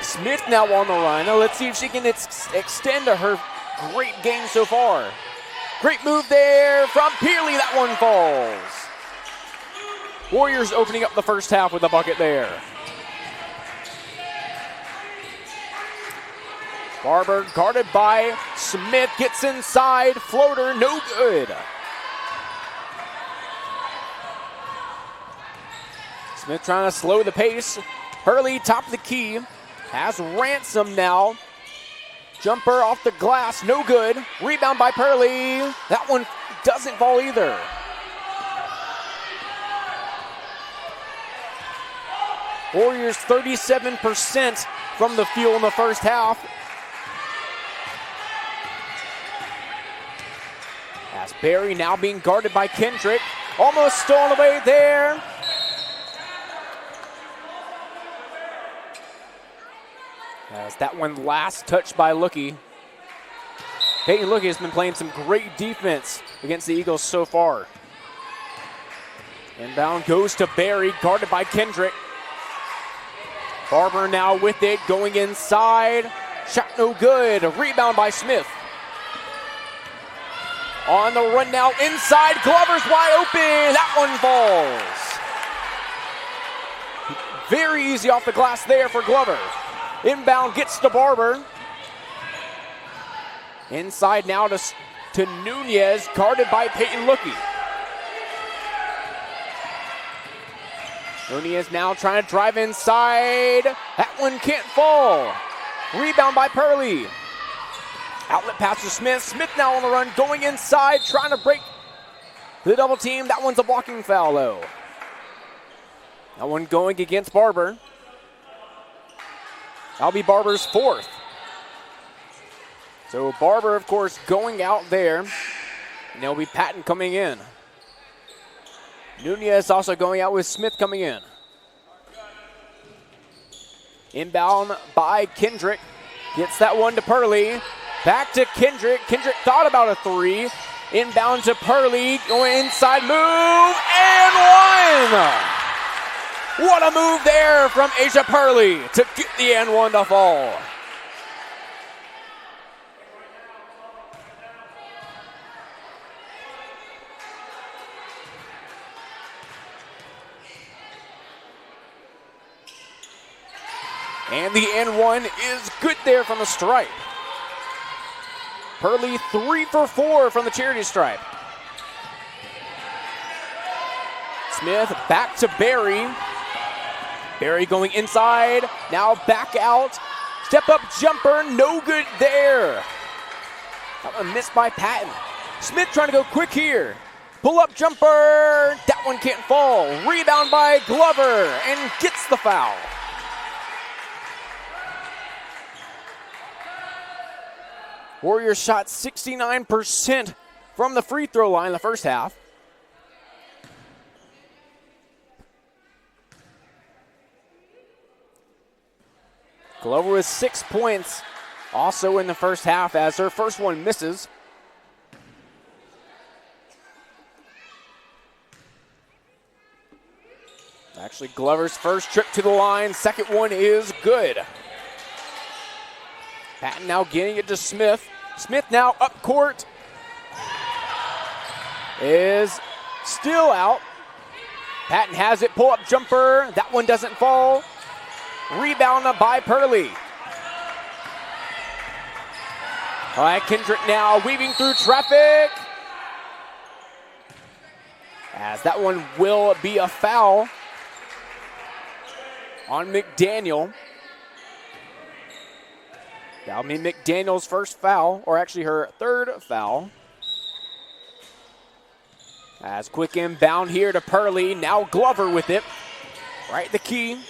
Smith now on the run. Now let's see if she can extend to her great game so far. Great move there from Pearley. That one falls. Warriors opening up the first half with a bucket there. Barber guarded by Smith. Gets inside. Floater, no good. Smith trying to slow the pace. Hurley top of the key. Has Ransom now. Jumper off the glass, no good. Rebound by Pearley. That one doesn't fall either. Warriors 37% from the field in the first half. As Barry now being guarded by Kendrick. Almost stolen away there. As that one last touch by Lookie. Peyton Lookie has been playing some great defense against the Eagles so far. Inbound goes to Barry, guarded by Kendrick. Barber now with it, going inside. Shot no good. Rebound by Smith. On the run now, inside. Glover's wide open. That one falls. Very easy off the glass there for Glover. Inbound gets to Barber. Inside now to Nunez, guarded by Peyton Lookie. Nunez now trying to drive inside. That one can't fall. Rebound by Pearley. Outlet pass to Smith. Smith now on the run, going inside, trying to break the double team. That one's a blocking foul though. That one going against Barber. That'll be Barber's fourth. So Barber, of course, going out there. And there'll be Patton coming in. Nunez also going out with Smith coming in. Inbound by Kendrick. Gets that one to Pearley. Back to Kendrick. Kendrick thought about a three. Inbound to Pearley. Going inside, move, and one! What a move there from Asia Purley to get the and one to fall. And the N1 is good there from the stripe. Purley 3 for 4 from the charity stripe. Smith back to Barry. Barry going inside, now back out. Step up jumper, no good there. That one missed by Patton. Smith trying to go quick here. Pull up jumper, that one can't fall. Rebound by Glover and gets the foul. Warriors shot 69% from the free throw line in the first half. Glover with 6 points also in the first half as her first one misses. Actually, Glover's first trip to the line, second one is good. Patton now getting it to Smith. Smith now up court. Is still out. Patton has it, pull up jumper. That one doesn't fall. Rebound by Purley. All right, Kendrick now weaving through traffic. As that one will be a foul on McDaniel. That'll be McDaniel's first foul, or actually her third foul. As quick inbound here to Purley. Now Glover with it. Right the key.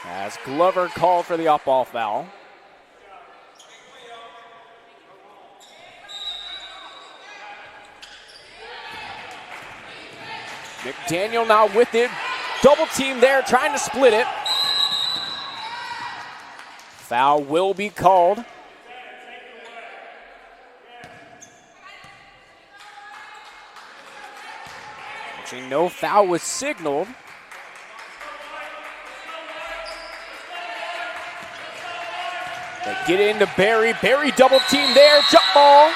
As Glover called for the off-ball foul. McDaniel now with it. Double team there, trying to split it. Foul will be called. Actually, no foul was signaled. They get into Barry. Barry double team there, jump ball.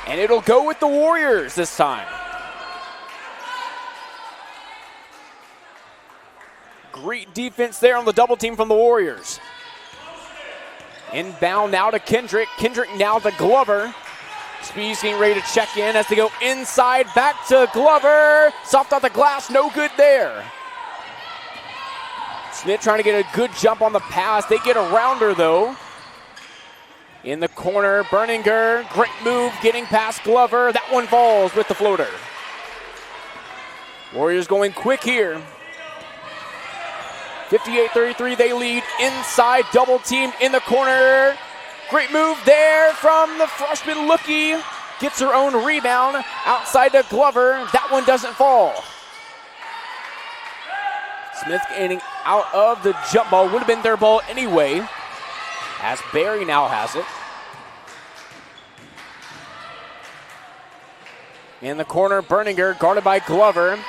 And it'll go with the Warriors this time. Great defense there on the double team from the Warriors. Inbound now to Kendrick. Kendrick now to Glover. Speed's getting ready to check in as they go inside, back to Glover. Soft off the glass, no good there. Smith trying to get a good jump on the pass. They get around her though. In the corner, Berninger, great move, getting past Glover. That one falls with the floater. Warriors going quick here. 58-33, they lead inside, double team in the corner. Great move there from the freshman Lookie. Gets her own rebound outside to Glover. That one doesn't fall. Smith getting out of the jump ball. Would have been their ball anyway. As Barry now has it. In the corner, Berninger guarded by Glover.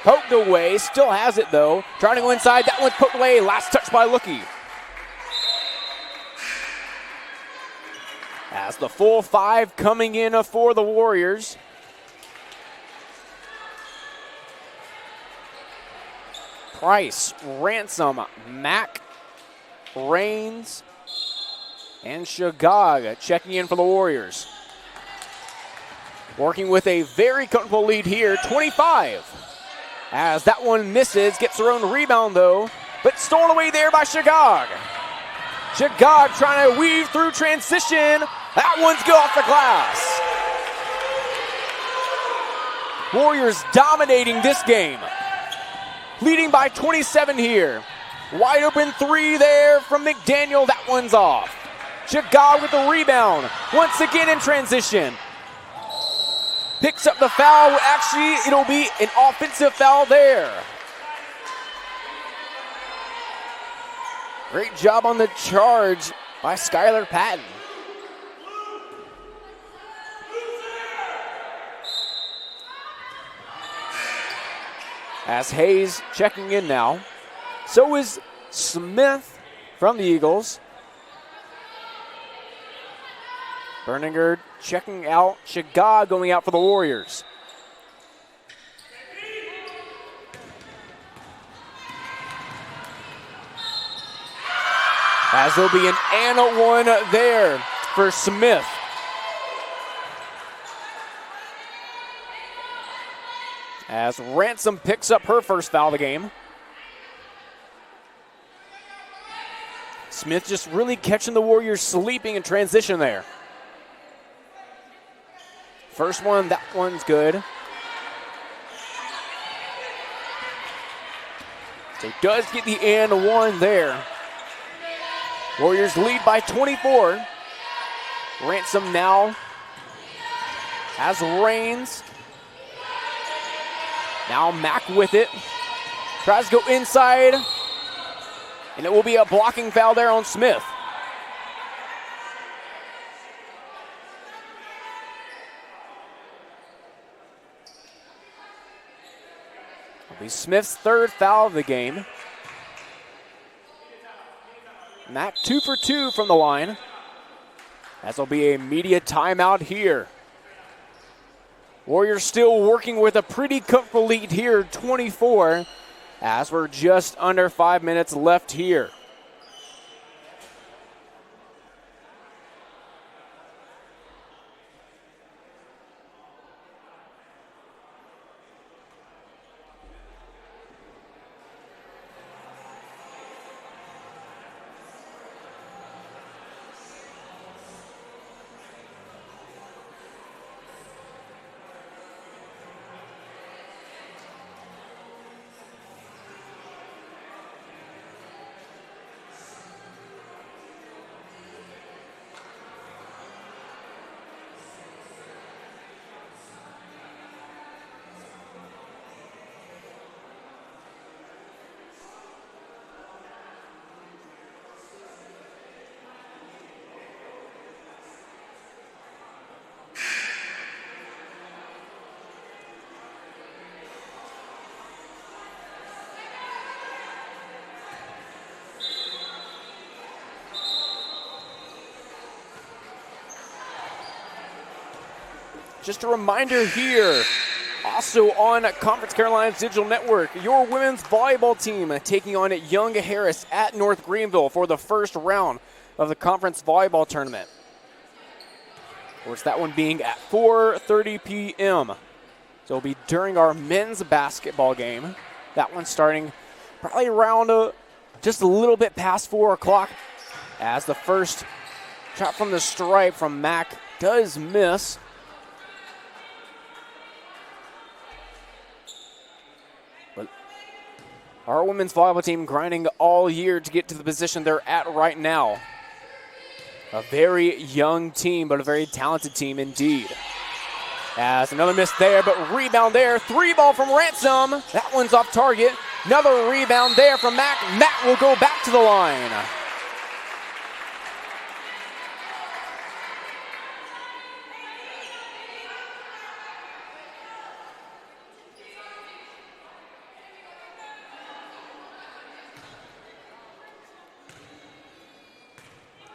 Poked away, still has it though. Trying to go inside, that one's poked away. Last touch by Lookie. As the full five coming in for the Warriors. Price, Ransom, Mack, Raines, and Shagag checking in for the Warriors. Working with a very comfortable lead here, 25. As that one misses, gets her own rebound though, but stolen away there by Shagag. Shagag trying to weave through transition. That one's good off the glass. Warriors dominating this game. Leading by 27 here. Wide open three there from McDaniel. That one's off. Shagag with the rebound. Once again in transition. Picks up the foul. Actually, it'll be an offensive foul there. Great job on the charge by Skylar Patton. As Hayes checking in now. So is Smith from the Eagles. Berninger checking out. Shiga going out for the Warriors. As there'll be an and one there for Smith. As Ransom picks up her first foul of the game. Smith just really catching the Warriors sleeping in transition there. First one, that one's good. So does get the and one there. Warriors lead by 24. Ransom now has Reigns. Now Mack with it. Tries to go inside. And it will be a blocking foul there on Smith. It'll be Smith's third foul of the game. Mack 2 for 2 from the line. As will be a media timeout here. Warriors still working with a pretty comfortable lead here, 24, as we're just under 5 minutes left here. Just a reminder here, also on Conference Carolinas Digital Network, your women's volleyball team taking on Young Harris at North Greenville for the first round of the conference volleyball tournament. Of course, that one being at 4:30 p.m. So it'll be during our men's basketball game. That one starting probably around just a little bit past 4 o'clock, as the first shot from the stripe from Mack does miss. Our women's volleyball team grinding all year to get to the position they're at right now. A very young team, but a very talented team indeed. As another miss there, but rebound there. 3-ball from Ransom. That one's off target. Another rebound there from Mack. Mack will go back to the line.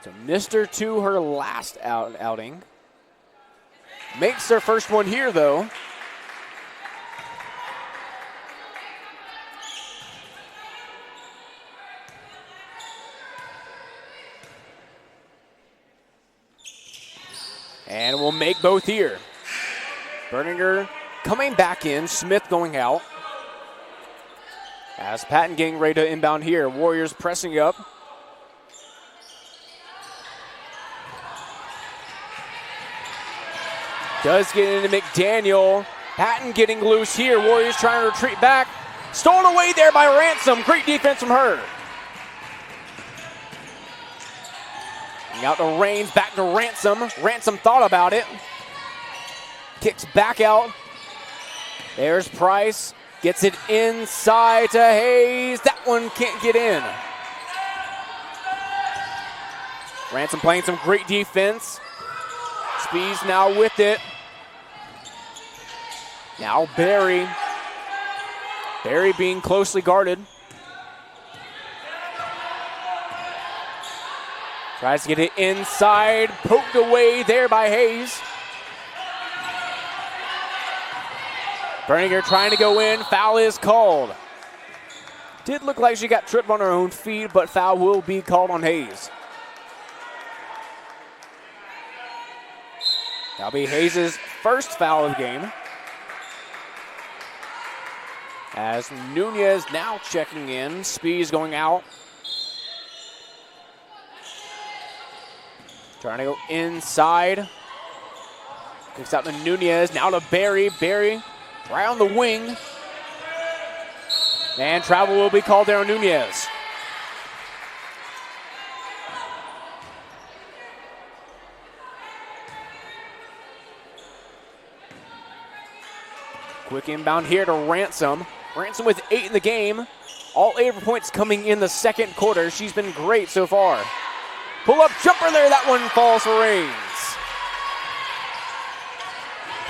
So missed her to her last outing. Makes their first one here, though. And we'll make both here. Berninger coming back in. Smith going out. As Patton getting ready to inbound here. Warriors pressing up. Does get into McDaniel. Patton getting loose here. Warriors trying to retreat back. Stolen away there by Ransom. Great defense from her. And out to Reigns, back to Ransom. Ransom thought about it. Kicks back out. There's Price. Gets it inside to Hayes. That one can't get in. Ransom playing some great defense. Spees now with it. Now Barry. Barry being closely guarded. Tries to get it inside. Poked away there by Hayes. Berninger trying to go in. Foul is called. Did look like she got tripped on her own feet, but foul will be called on Hayes. That'll be Hayes' first foul of the game. As Nunez now checking in. Spees going out. Trying to go inside. Kicks out to Nunez. Now to Barry. Barry right on the wing. And travel will be called there on Nunez. Quick inbound here to Ransom. Ransom with 8 in the game. All 8 of her points coming in the second quarter. She's been great so far. Pull-up jumper there. That one falls for Reigns.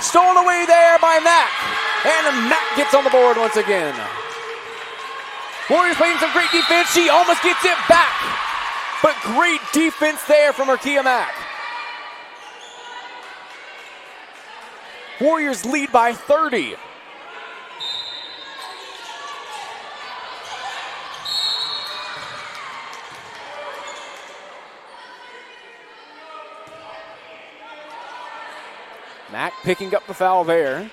Stolen away there by Mack. And Mack gets on the board once again. Warriors playing some great defense. She almost gets it back. But great defense there from Arkia Mack. Warriors lead by 30. Mack picking up the foul there.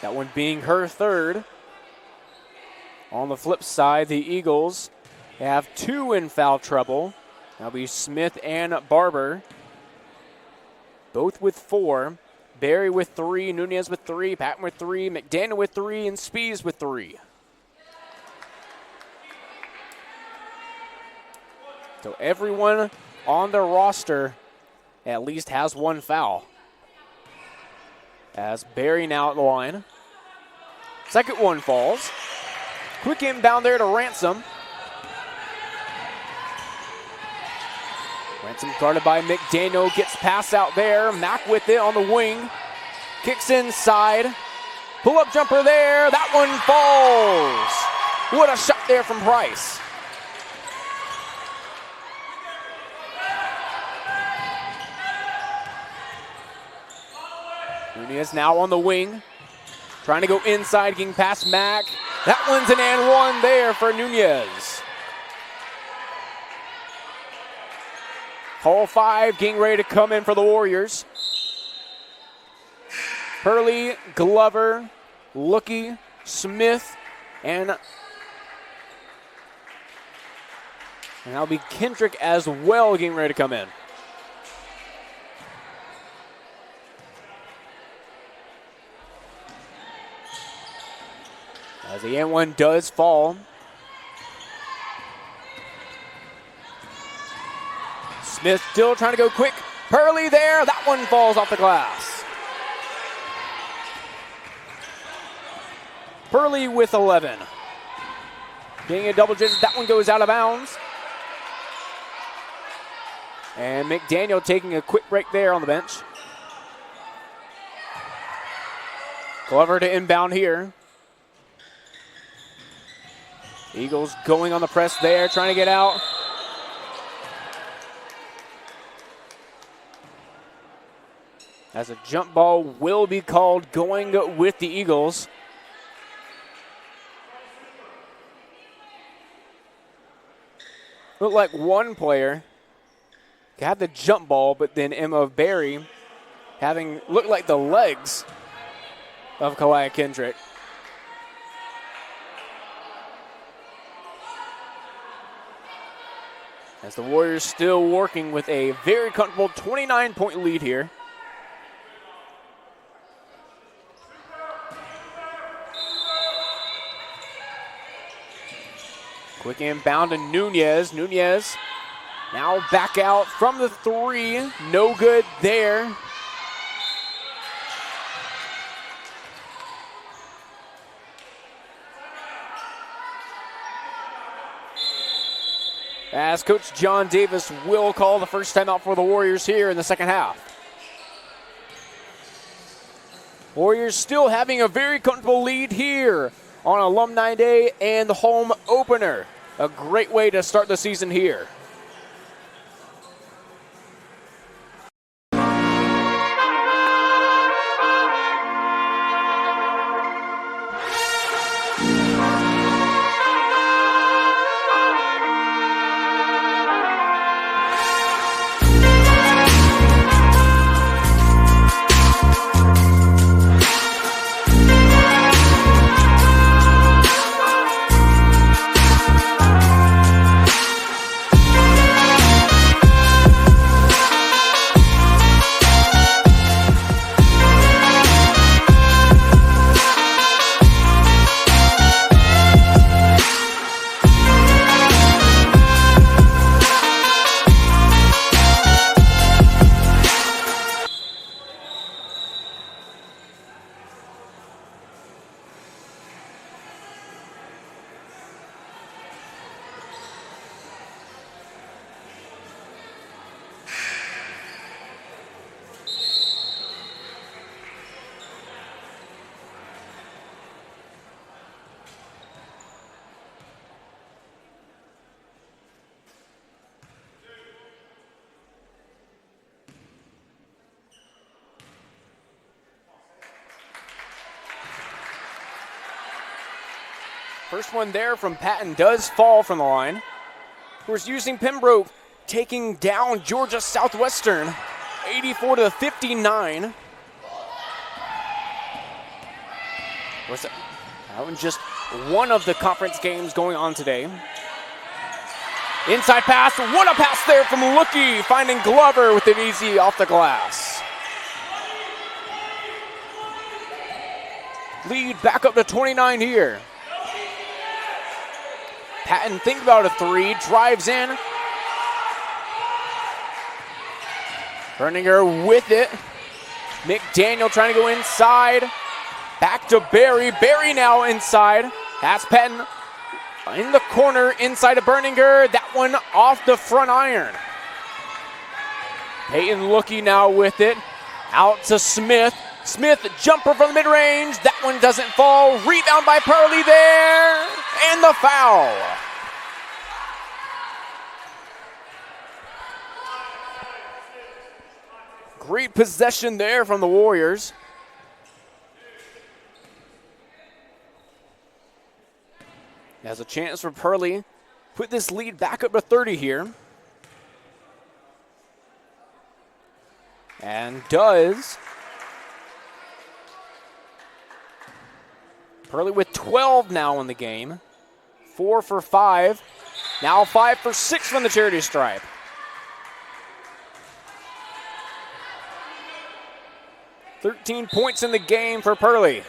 That one being her third. On the flip side, the Eagles have 2 in foul trouble. That'll be Smith and Barber. Both with 4. Barry with 3, Nunez with 3, Patton with 3, McDaniel with 3, and Spees with 3. So everyone on their roster at least has 1 foul. As Barry now at the line. Second one falls. Quick inbound there to Ransom. Ransom guarded by McDaniel, gets pass out there. Mack with it on the wing. Kicks inside. Pull-up jumper there. That one falls. What a shot there from Price. Nunez now on the wing. Trying to go inside, getting past Mack. That one's an and one there for Nunez. Hall 5 getting ready to come in for the Warriors. Hurley, Glover, Lookie, Smith, and that'll be Kendrick as well getting ready to come in. As the and one does fall. Smith still trying to go quick. Hurley there. That one falls off the glass. Hurley with 11. Getting a double digit. That one goes out of bounds. And McDaniel taking a quick break there on the bench. Glover to inbound here. Eagles going on the press there, trying to get out. As a jump ball will be called going with the Eagles. Looked like one player had the jump ball, but then Emma Barry having looked like the legs of Kalaya Kendrick. As the Warriors still working with a very comfortable 29-point lead here. Quick inbound to Nunez. Nunez now back out from the 3. No good there. as Coach John Davis will call the first timeout for the Warriors here in the second half. Warriors still having a very comfortable lead here on Alumni Day and the home opener. A great way to start the season here. First one there from Patton does fall from the line. Of course, using Pembroke taking down Georgia Southwestern, 84-59. Was that was just one of the conference games going on today. Inside pass, what a pass there from Lookie, finding Glover with it easy off the glass. Lead back up to 29 here. Patton think about a three, drives in. Berninger with it. McDaniel trying to go inside. Back to Barry. Barry now inside. That's Patton in the corner inside of Berninger. That one off the front iron. Peyton Lookie now with it. Out to Smith. Smith, jumper from the mid-range. That one doesn't fall. Rebound by Purley there. And the foul. Great possession there from the Warriors. Has a chance for Purley. Put this lead back up to 30 here. And does. Purley with 12 now in the game. 4 for 5. Now 5 for 6 from the charity stripe. $13 points in the game for Purley.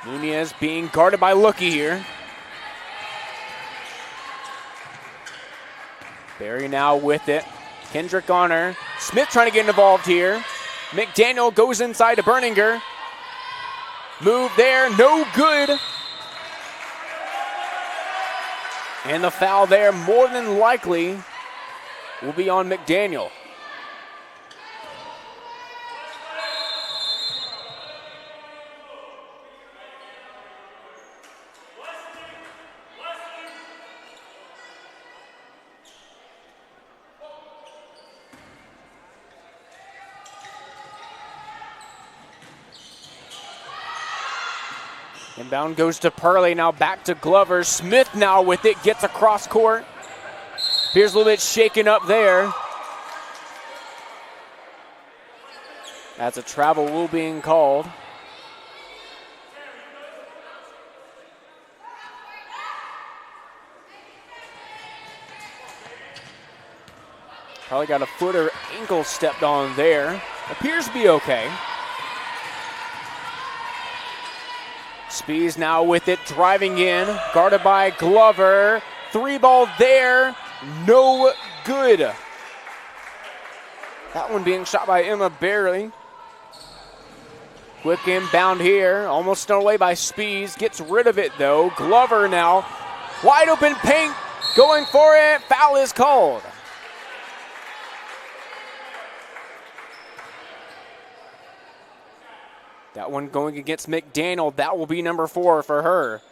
Nunez being guarded by Lookie here. Barry now with it. Kendrick on her. Smith trying to get involved here. McDaniel goes inside to Berninger. Move there, no good. And the foul there, more than likely, will be on McDaniel. Inbound goes to Purley, now back to Glover. Smith now with it, gets across court. Appears a little bit shaken up there. That's a travel rule being called. Probably got a foot or ankle stepped on there. Appears to be okay. Spees now with it, driving in, guarded by Glover. 3-ball there, no good. That one being shot by Emma Barry. Quick inbound here, almost snuck away by Spees. Gets rid of it though. Glover now, wide open paint, going for it. Foul is called. That one going against McDaniel. That will be number 4 for her.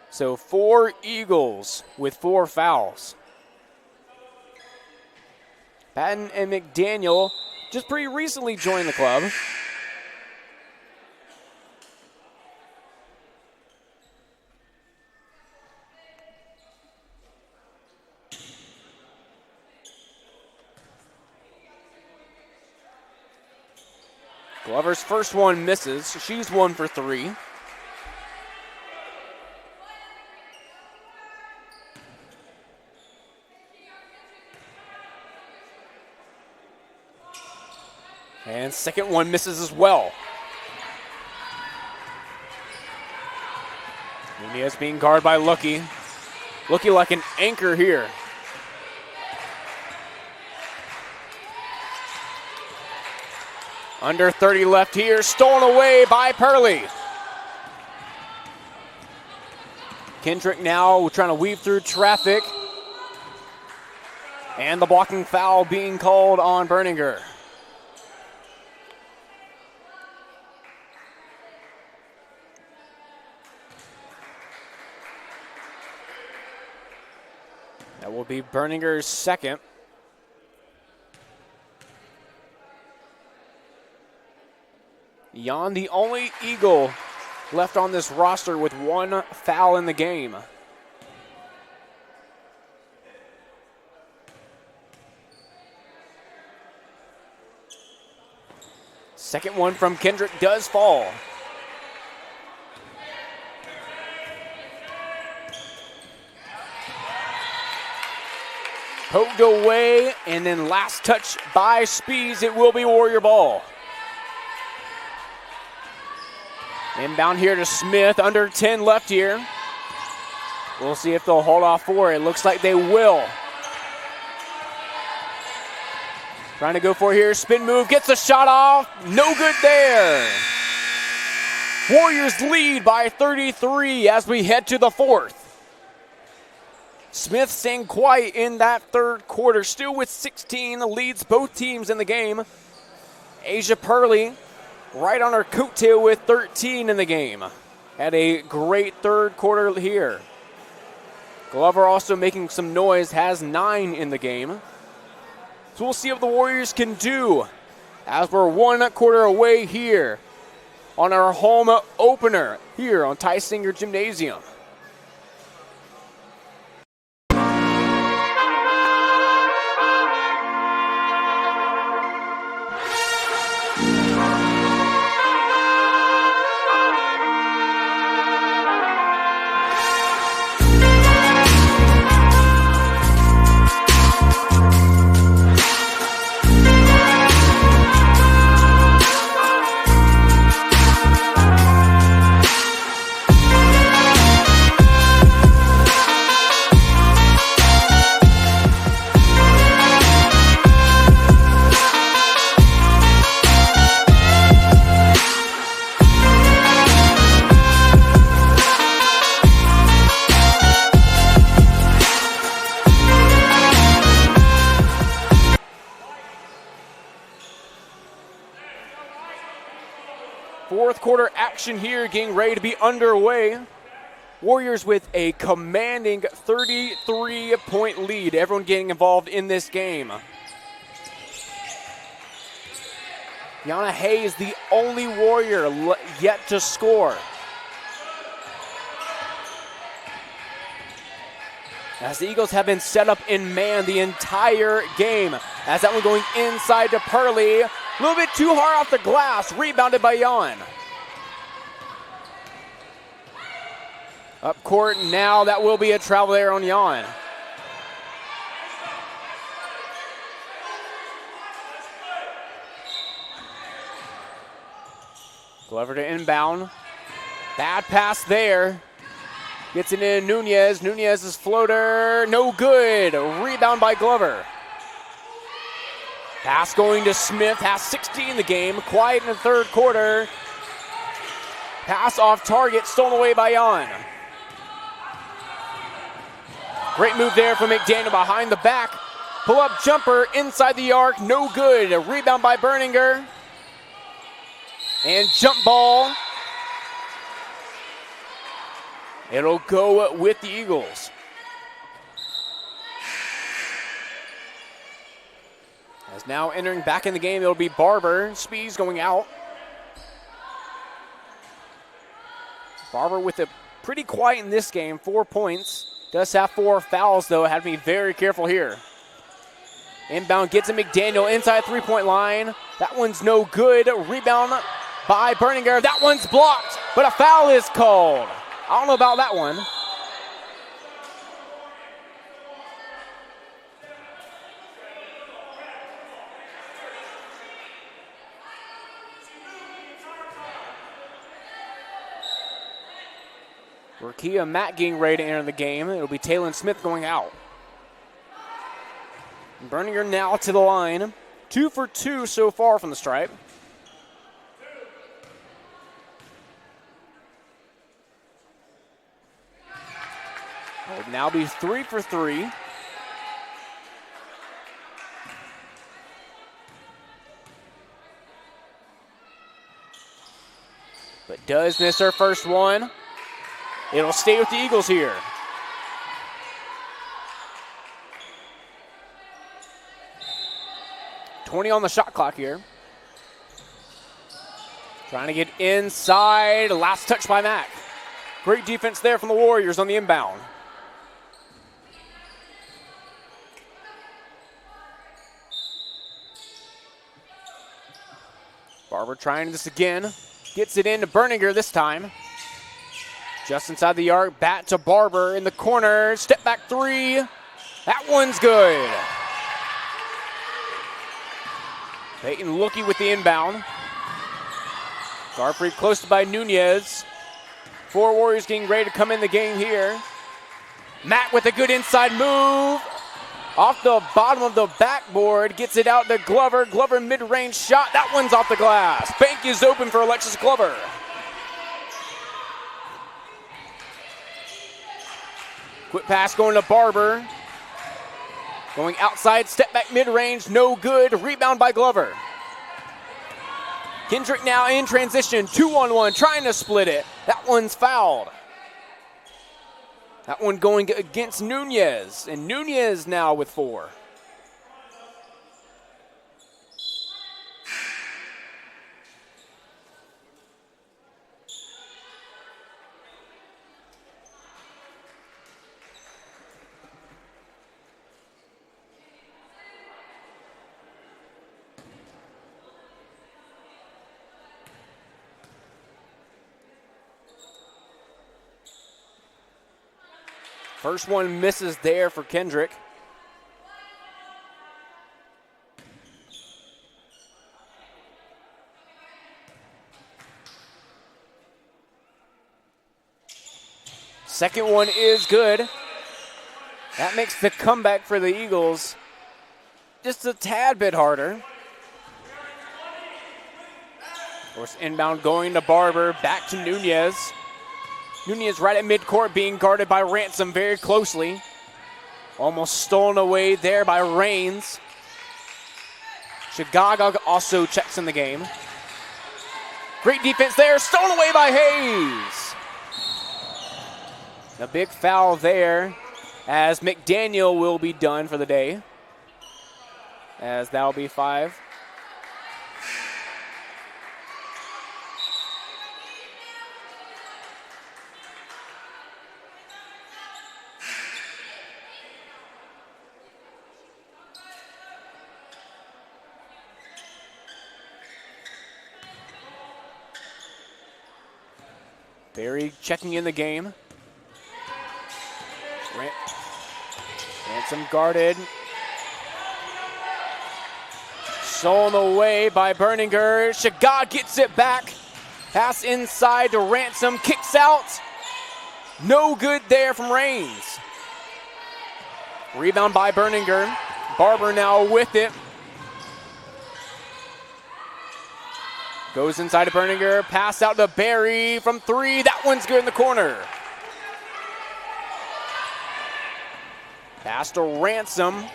So 4 Eagles with 4 fouls. Patton and McDaniel just pretty recently joined the club. Glover's first one misses. She's 1 for 3. And second one misses as well. Nunez being guarded by Lucky. Lucky like an anchor here. Under 30 left here, stolen away by Purley. Kendrick now trying to weave through traffic. And the blocking foul being called on Berninger. That will be Berninger's second. Jan, the only Eagle left on this roster with 1 foul in the game. Second one from Kendrick does fall. Poked away, and then last touch by Spees. It will be Warrior ball. Inbound here to Smith, under 10 left here. We'll see if they'll hold off for it. Looks like they will. Trying to go for it here, spin move, gets the shot off, no good there. Warriors lead by 33 as we head to the 4th. Smith staying quiet in that third quarter, still with 16, leads both teams in the game. Asia Purley right on her coattail with 13 in the game. Had a great third quarter here. Glover also making some noise, has 9 in the game. So we'll see what the Warriors can do as we're 1 quarter away here on our home opener here on Ty Singer Gymnasium. Fourth quarter action here, getting ready to be underway. Warriors with a commanding 33-point lead. Everyone getting involved in this game. Yana Hay is the only Warrior yet to score. As the Eagles have been set up in man the entire game. As that one going inside to Purley. A little bit too hard off the glass, rebounded by Jan. Up court now, that will be a travel there on Jan. Glover to inbound. Bad pass there. Gets it in Nunez. Nunez's floater, no good. Rebound by Glover. Pass going to Smith, has 16 in the game. Quiet in the third quarter. Pass off target, stolen away by Jan. Great move there from McDaniel behind the back. Pull-up jumper inside the arc, no good. A rebound by Berninger. And jump ball. It'll go with the Eagles. As now entering back in the game, it'll be Barber. Spees going out. Barber with it pretty quiet in this game, 4 points. Does have 4 fouls, though. Have to be very careful here. Inbound gets to McDaniel inside three-point line. That one's no good. Rebound by Berninger. That one's blocked, but a foul is called. I don't know about that one. Rakia Matt getting ready to enter the game. It'll be Talon Smith going out. Berninger now to the line. 2 for 2 so far from the stripe. Will now be 3 for 3. But does miss her first one. It'll stay with the Eagles here. .20 on the shot clock here. Trying to get inside. Last touch by Mack. Great defense there from the Warriors on the inbound. Barber trying this again. Gets it into Berninger this time. Just inside the arc, bat to Barber in the corner. Step back three. That one's good. Peyton Lookie with the inbound. Garfrey close by Nunez. 4 Warriors getting ready to come in the game here. Matt with a good inside move. Off the bottom of the backboard. Gets it out to Glover. Glover mid-range shot. That one's off the glass. Bank is open for Alexis Glover. Quick pass going to Barber. Going outside, step back mid-range, no good. Rebound by Glover. Kendrick now in transition, 2-on-1, trying to split it. That one's fouled. That one going against Nunez, and Nunez now with 4. First one misses there for Kendrick. Second one is good. That makes the comeback for the Eagles just a tad bit harder. Of course, inbound going to Barber, back to Nunez. Nunez right at midcourt being guarded by Ransom very closely. Almost stolen away there by Raines. Chicago also checks in the game. Great defense there, stolen away by Hayes. A big foul there as McDaniel will be done for the day. As that'll be 5. Barry checking in the game. Ransom guarded. Stolen away by Berninger. Shagad gets it back. Pass inside to Ransom. Kicks out. No good there from Raines. Rebound by Berninger. Barber now with it. Goes inside to Berninger, pass out to Barry from 3. That one's good in the corner. Pass to Ransom.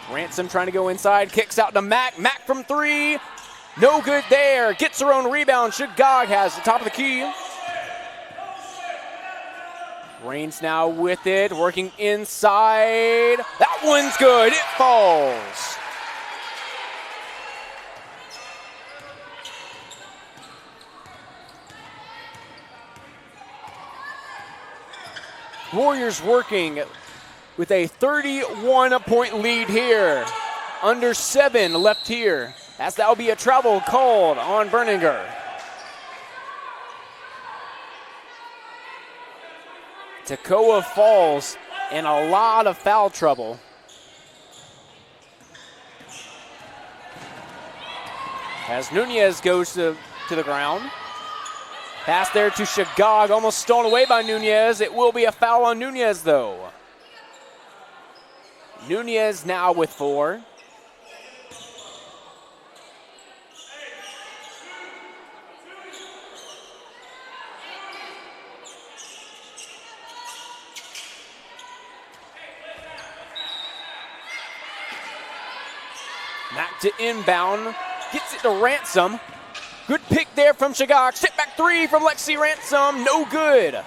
Ransom trying to go inside, kicks out to Mack. Mack from 3. No good there. Gets her own rebound. Shagog has the top of the key. Reigns now with it, working inside. That one's good. It falls. Warriors working with a 31-point lead here. Under 7 left here, as that'll be a travel called on Berninger. Toccoa falls in a lot of foul trouble. As Nunez goes to the ground. Pass there to Shagog, almost stolen away by Nunez. It will be a foul on Nunez, though. Nunez now with 4. Back to inbound, gets it to Ransom. Good pick there from Shagog. Step back 3 from Lexi Ransom, no good.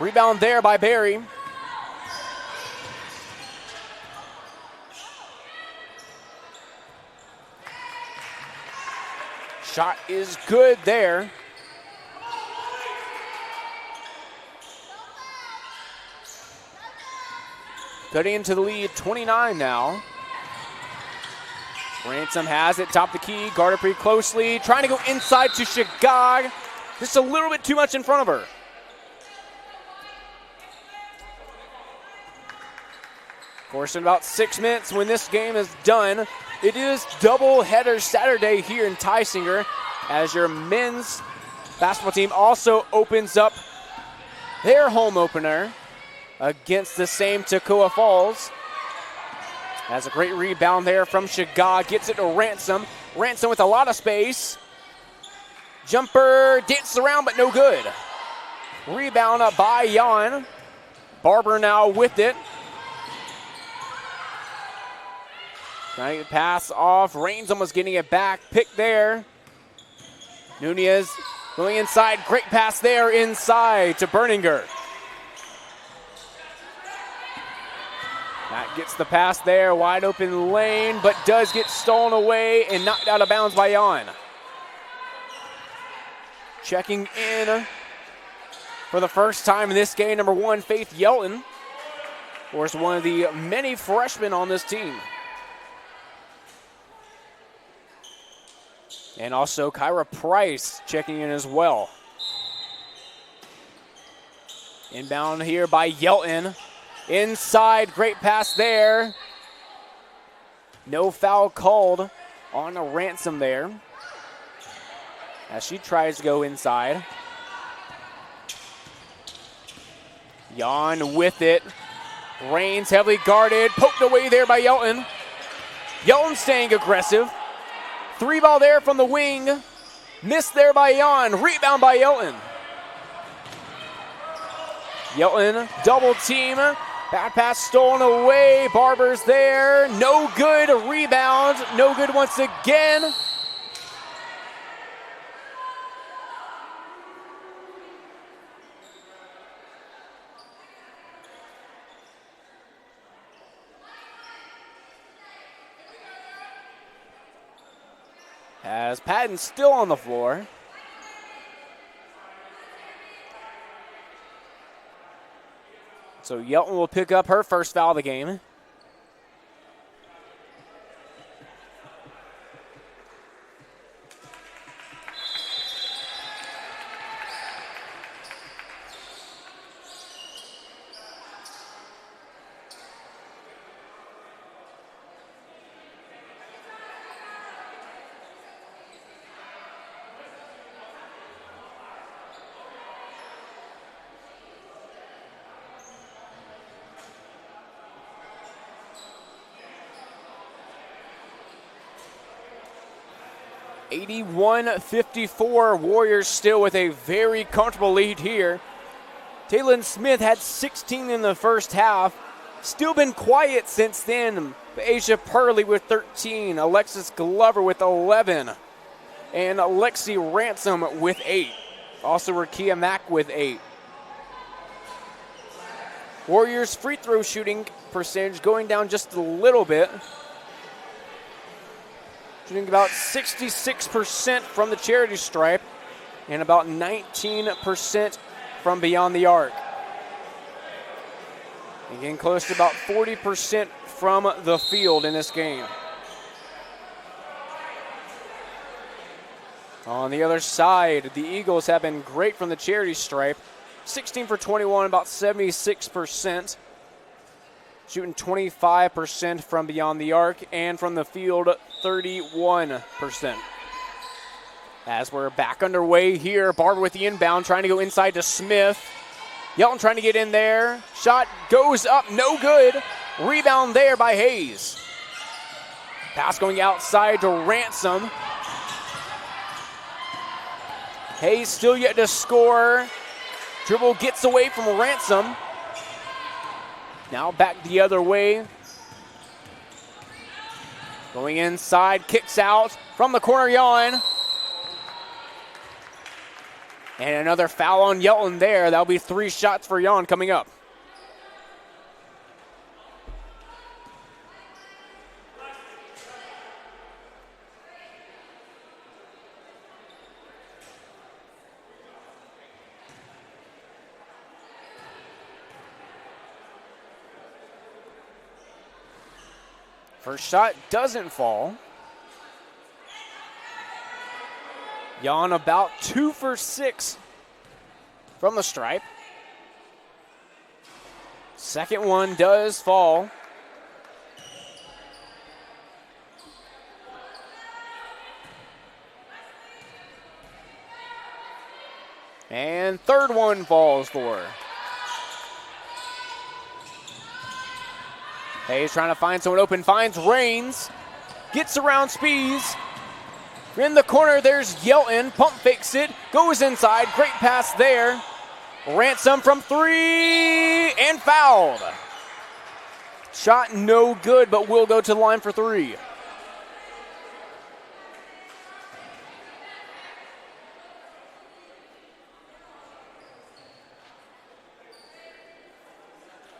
Rebound there by Barry. Shot is good there. Cutting into the lead, 29 now. Ransom has it, top of the key, guarded pretty closely. Trying to go inside to Shagog. Just a little bit too much in front of her. Of course, in about 6 minutes when this game is done, it is double-header Saturday here in Tysinger, as your men's basketball team also opens up their home opener against the same Toccoa Falls. Has a great rebound there from Shagog. Gets it to Ransom. Ransom with a lot of space. Jumper dances around, but no good. Rebound up by Jan. Barber now with it. Trying to pass off. Reigns almost getting it back. Pick there. Nunez going inside. Great pass there inside to Berninger. That gets the pass there, wide open lane, but does get stolen away and knocked out of bounds by Jan. Checking in for the first time in this game, number 1, Faith Yelton. Of course, one of the many freshmen on this team. And also Kyra Price checking in as well. Inbound here by Yelton. Inside, great pass there. No foul called on a Ransom there, as she tries to go inside. Jan with it. Reigns heavily guarded, poked away there by Yelton. Yelton staying aggressive. 3 ball there from the wing. Missed there by Jan. Rebound by Yelton. Yelton double team. Bad pass stolen away. Barber's there. No good. Rebound. No good once again. As Patton's still on the floor. So Yelton will pick up her first foul of the game. 81-54. Warriors still with a very comfortable lead here. Taylon Smith had 16 in the first half. Still been quiet since then. Asia Purley with 13. Alexis Glover with 11. And Lexi Ransom with 8. Also Rakia Mack with 8. Warriors free throw shooting percentage going down just a little bit. Shooting about 66% from the charity stripe and about 19% from beyond the arc. And getting close to about 40% from the field in this game. On the other side, the Eagles have been great from the charity stripe. 16 for 21, about 76%. Shooting 25% from beyond the arc, and from the field, 31%. As we're back underway here, Barber with the inbound, trying to go inside to Smith. Yelton trying to get in there. Shot goes up, no good. Rebound there by Hayes. Pass going outside to Ransom. Hayes still yet to score. Dribble gets away from Ransom. Now back the other way. Going inside, kicks out from the corner, Yon. And another foul on Yelton there. That'll be 3 shots for Yon coming up. First shot doesn't fall. Yon about 2 for 6 from the stripe. Second one does fall. And third one falls for her. Hayes trying to find someone open, finds Rains, gets around Spees. In the corner, there's Yelton, pump fakes it, goes inside, great pass there. Ransom from 3, and fouled. Shot no good, but will go to the line for 3.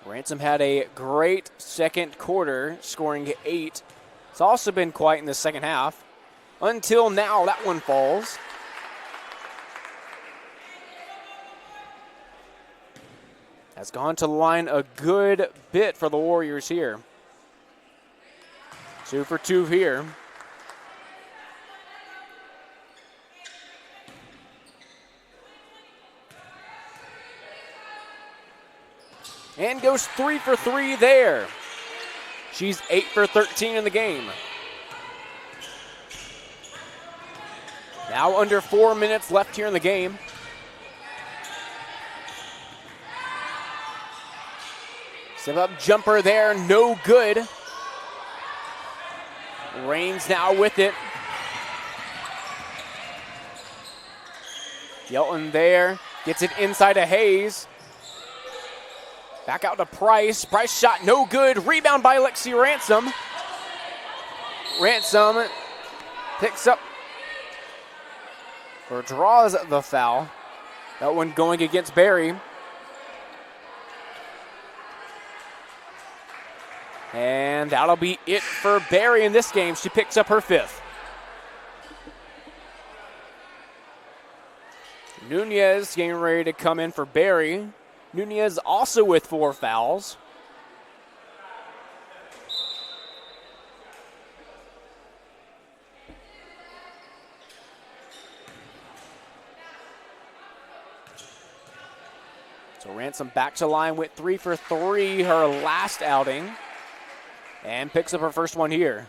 Ransom had a great second quarter, scoring 8. It's also been quiet in the second half. Until now, that one falls. Has gone to the line a good bit for the Warriors here. 2 for 2 here. And goes 3 for 3 there. She's 8 for 13 in the game. Now under 4 minutes left here in the game. Step up jumper there, no good. Rains now with it. Yelton there, gets it inside to Hayes. Back out to Price. Price shot no good. Rebound by Lexi Ransom. Ransom picks up or draws the foul. That one going against Barry. And that'll be it for Barry in this game. She picks up her 5th. Nunez getting ready to come in for Barry. Nunez also with 4 fouls. So Ransom back to line with 3 for 3, her last outing. And picks up her first one here.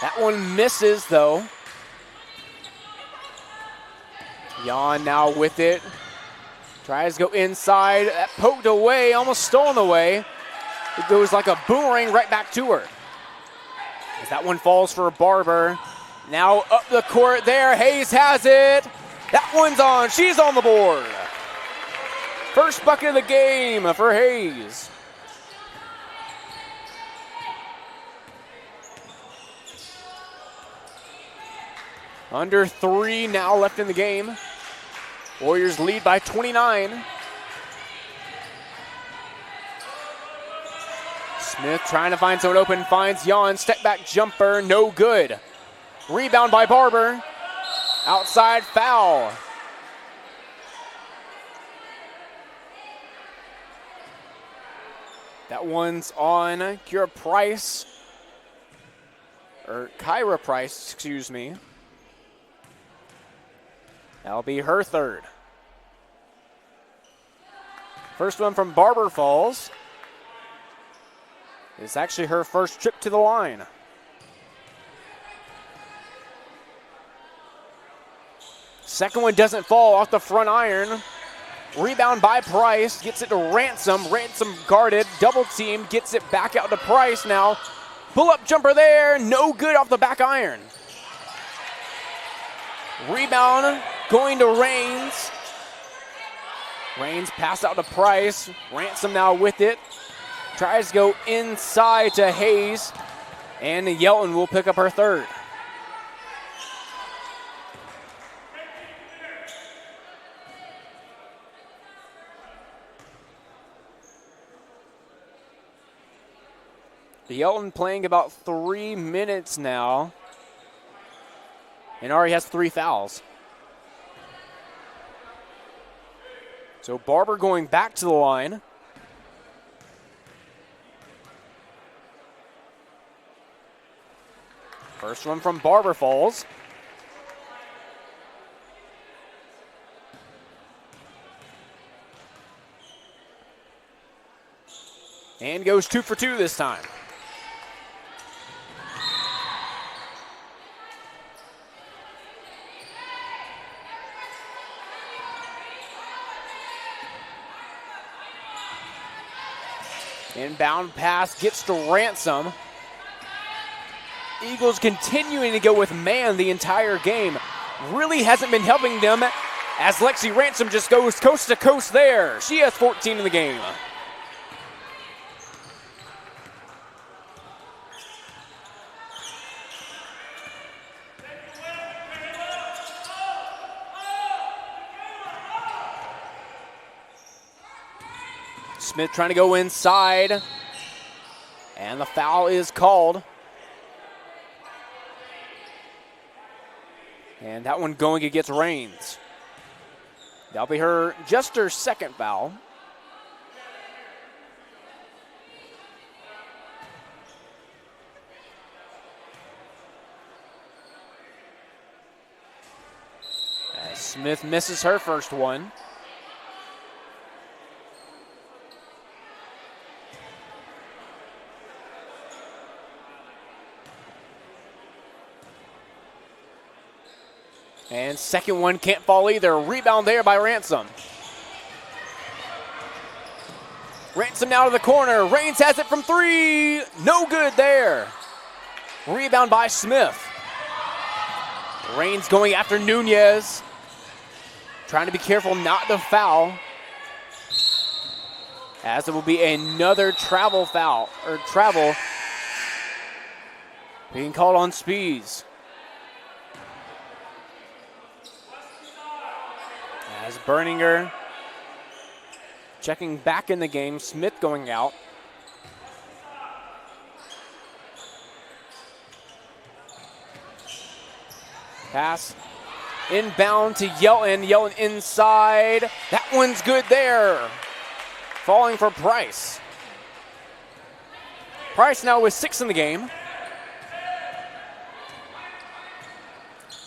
That one misses, though. Yon now with it. Tries to go inside. That poked away, almost stolen away. It goes like a boomerang right back to her. As that one falls for Barber. Now up the court there. Hayes has it. That one's on. She's on the board. First bucket of the game for Hayes. Under 3 now left in the game. Warriors lead by 29. Smith trying to find someone open, finds Jan, step back jumper, no good. Rebound by Barber. Outside foul. That one's on Kyra Price. Or Kyra Price, excuse me. That'll be her third. First one from Barber falls. It's actually her first trip to the line. Second one doesn't fall off the front iron. Rebound by Price, gets it to Ransom. Ransom guarded, double team, gets it back out to Price now. Pull-up jumper there, no good off the back iron. Rebound going to Raines. Raines passed out to Price. Ransom now with it. Tries to go inside to Hayes. And Yelton will pick up her third. Yelton playing about 3 minutes now. And already has 3 fouls. So Barber going back to the line. First one from Barber falls. And goes 2 for 2 this time. Inbound pass gets to Ransom. Eagles continuing to go with man the entire game. Really hasn't been helping them as Lexi Ransom just goes coast to coast there. She has 14 in the game. Smith trying to go inside. And the foul is called. And that one going against Raines. That'll be just her second foul. As Smith misses her first one. And second one can't fall either. Rebound there by Ransom. Ransom now to the corner. Raines has it from 3. No good there. Rebound by Smith. Raines going after Nunez. Trying to be careful not to foul. As it will be another travel foul, or travel being called on Spees. As Berninger checking back in the game, Smith going out. Pass inbound to Yelton. Yelton inside. That one's good there. Falling for Price. Price now with 6 in the game.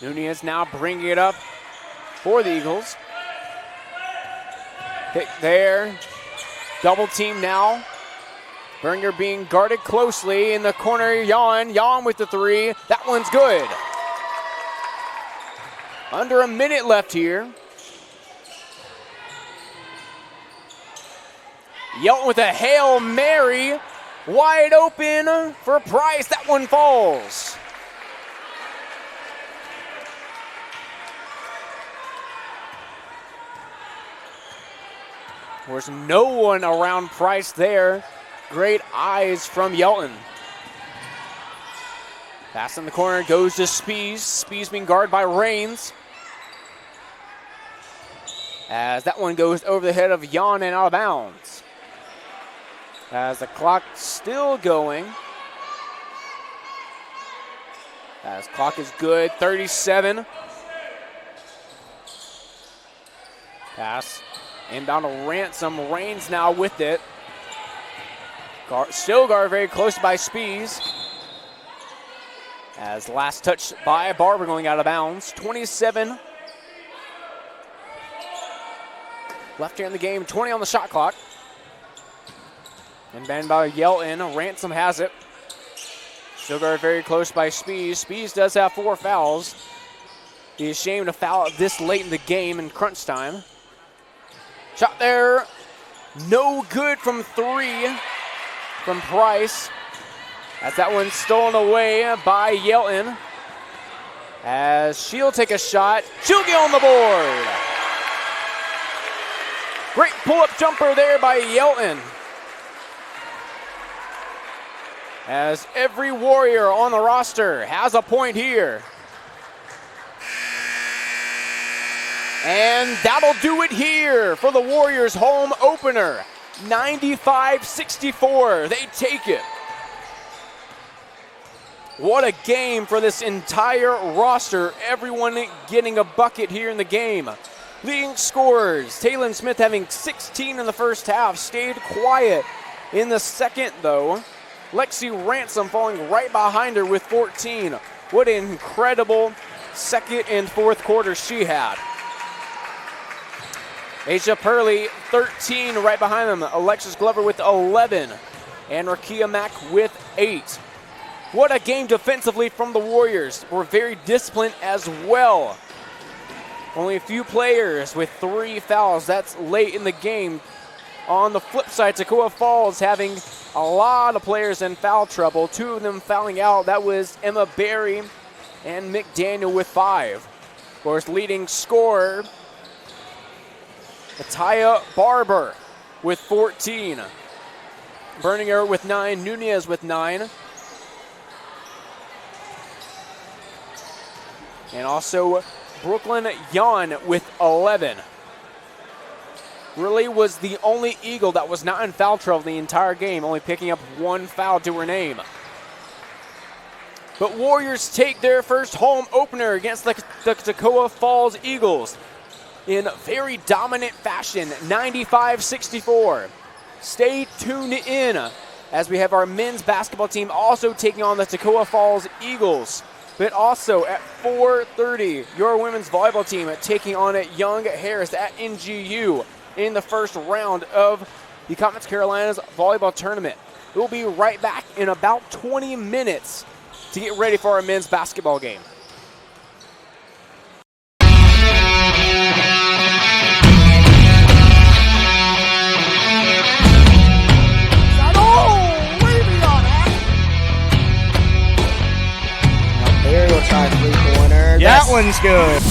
Nunez now bringing it up for the Eagles. Pick there. Double team now. Berninger being guarded closely in the corner. Jan with the 3. That one's good. Under a minute left here. Yelton with a Hail Mary. Wide open for Price. That one falls. There's no one around Price there. Great eyes from Yelton. Pass in the corner goes to Spees. Spees being guarded by Rains. As that one goes over the head of Jan and out of bounds. As the clock still going. As clock is good, 37. Pass inbound to Ransom. Rains now with it. Still guarded very close by Spees. As last touch by Barber going out of bounds. 27 left here in the game. 20 on the shot clock. And then by Yelton. Ransom has it. Still guarded very close by Spees. Spees does have 4 fouls. He's ashamed to foul this late in the game in crunch time. Shot there. No good from 3 from Price. As that one's stolen away by Yelton. As she'll take a shot. She'll get on the board. Great pull-up jumper there by Yelton. As every Warrior on the roster has a point here. And that'll do it here for the Warriors' home opener. 95-64, they take it. What a game for this entire roster. Everyone getting a bucket here in the game. Leading scorers, Taylor Smith having 16 in the first half. Stayed quiet in the second though. Lexi Ransom falling right behind her with 14. What an incredible second and fourth quarter she had. Asia Purley, 13 right behind them. Alexis Glover with 11. And Rakia Mack with 8. What a game defensively from the Warriors. We're very disciplined as well. Only a few players with 3 fouls. That's late in the game. On the flip side, Toccoa Falls having a lot of players in foul trouble. 2 of them fouling out. That was Emma Berry and McDaniel with 5. Of course, leading scorer, Ataya Barber with 14. Berninger with 9. Nunez with 9. And also Brooklyn Jan with 11. Really was the only Eagle that was not in foul trouble the entire game, only picking up 1 foul to her name. But Warriors take their first home opener against the Toccoa Falls Eagles in very dominant fashion, 95-64. Stay tuned in as we have our men's basketball team also taking on the Toccoa Falls Eagles. But also at 4:30, your women's volleyball team taking on Young Harris at NGU in the first round of the Conference Carolinas volleyball tournament. We'll be right back in about 20 minutes to get ready for our men's basketball game. Barry will try a 3-pointer. That one's good.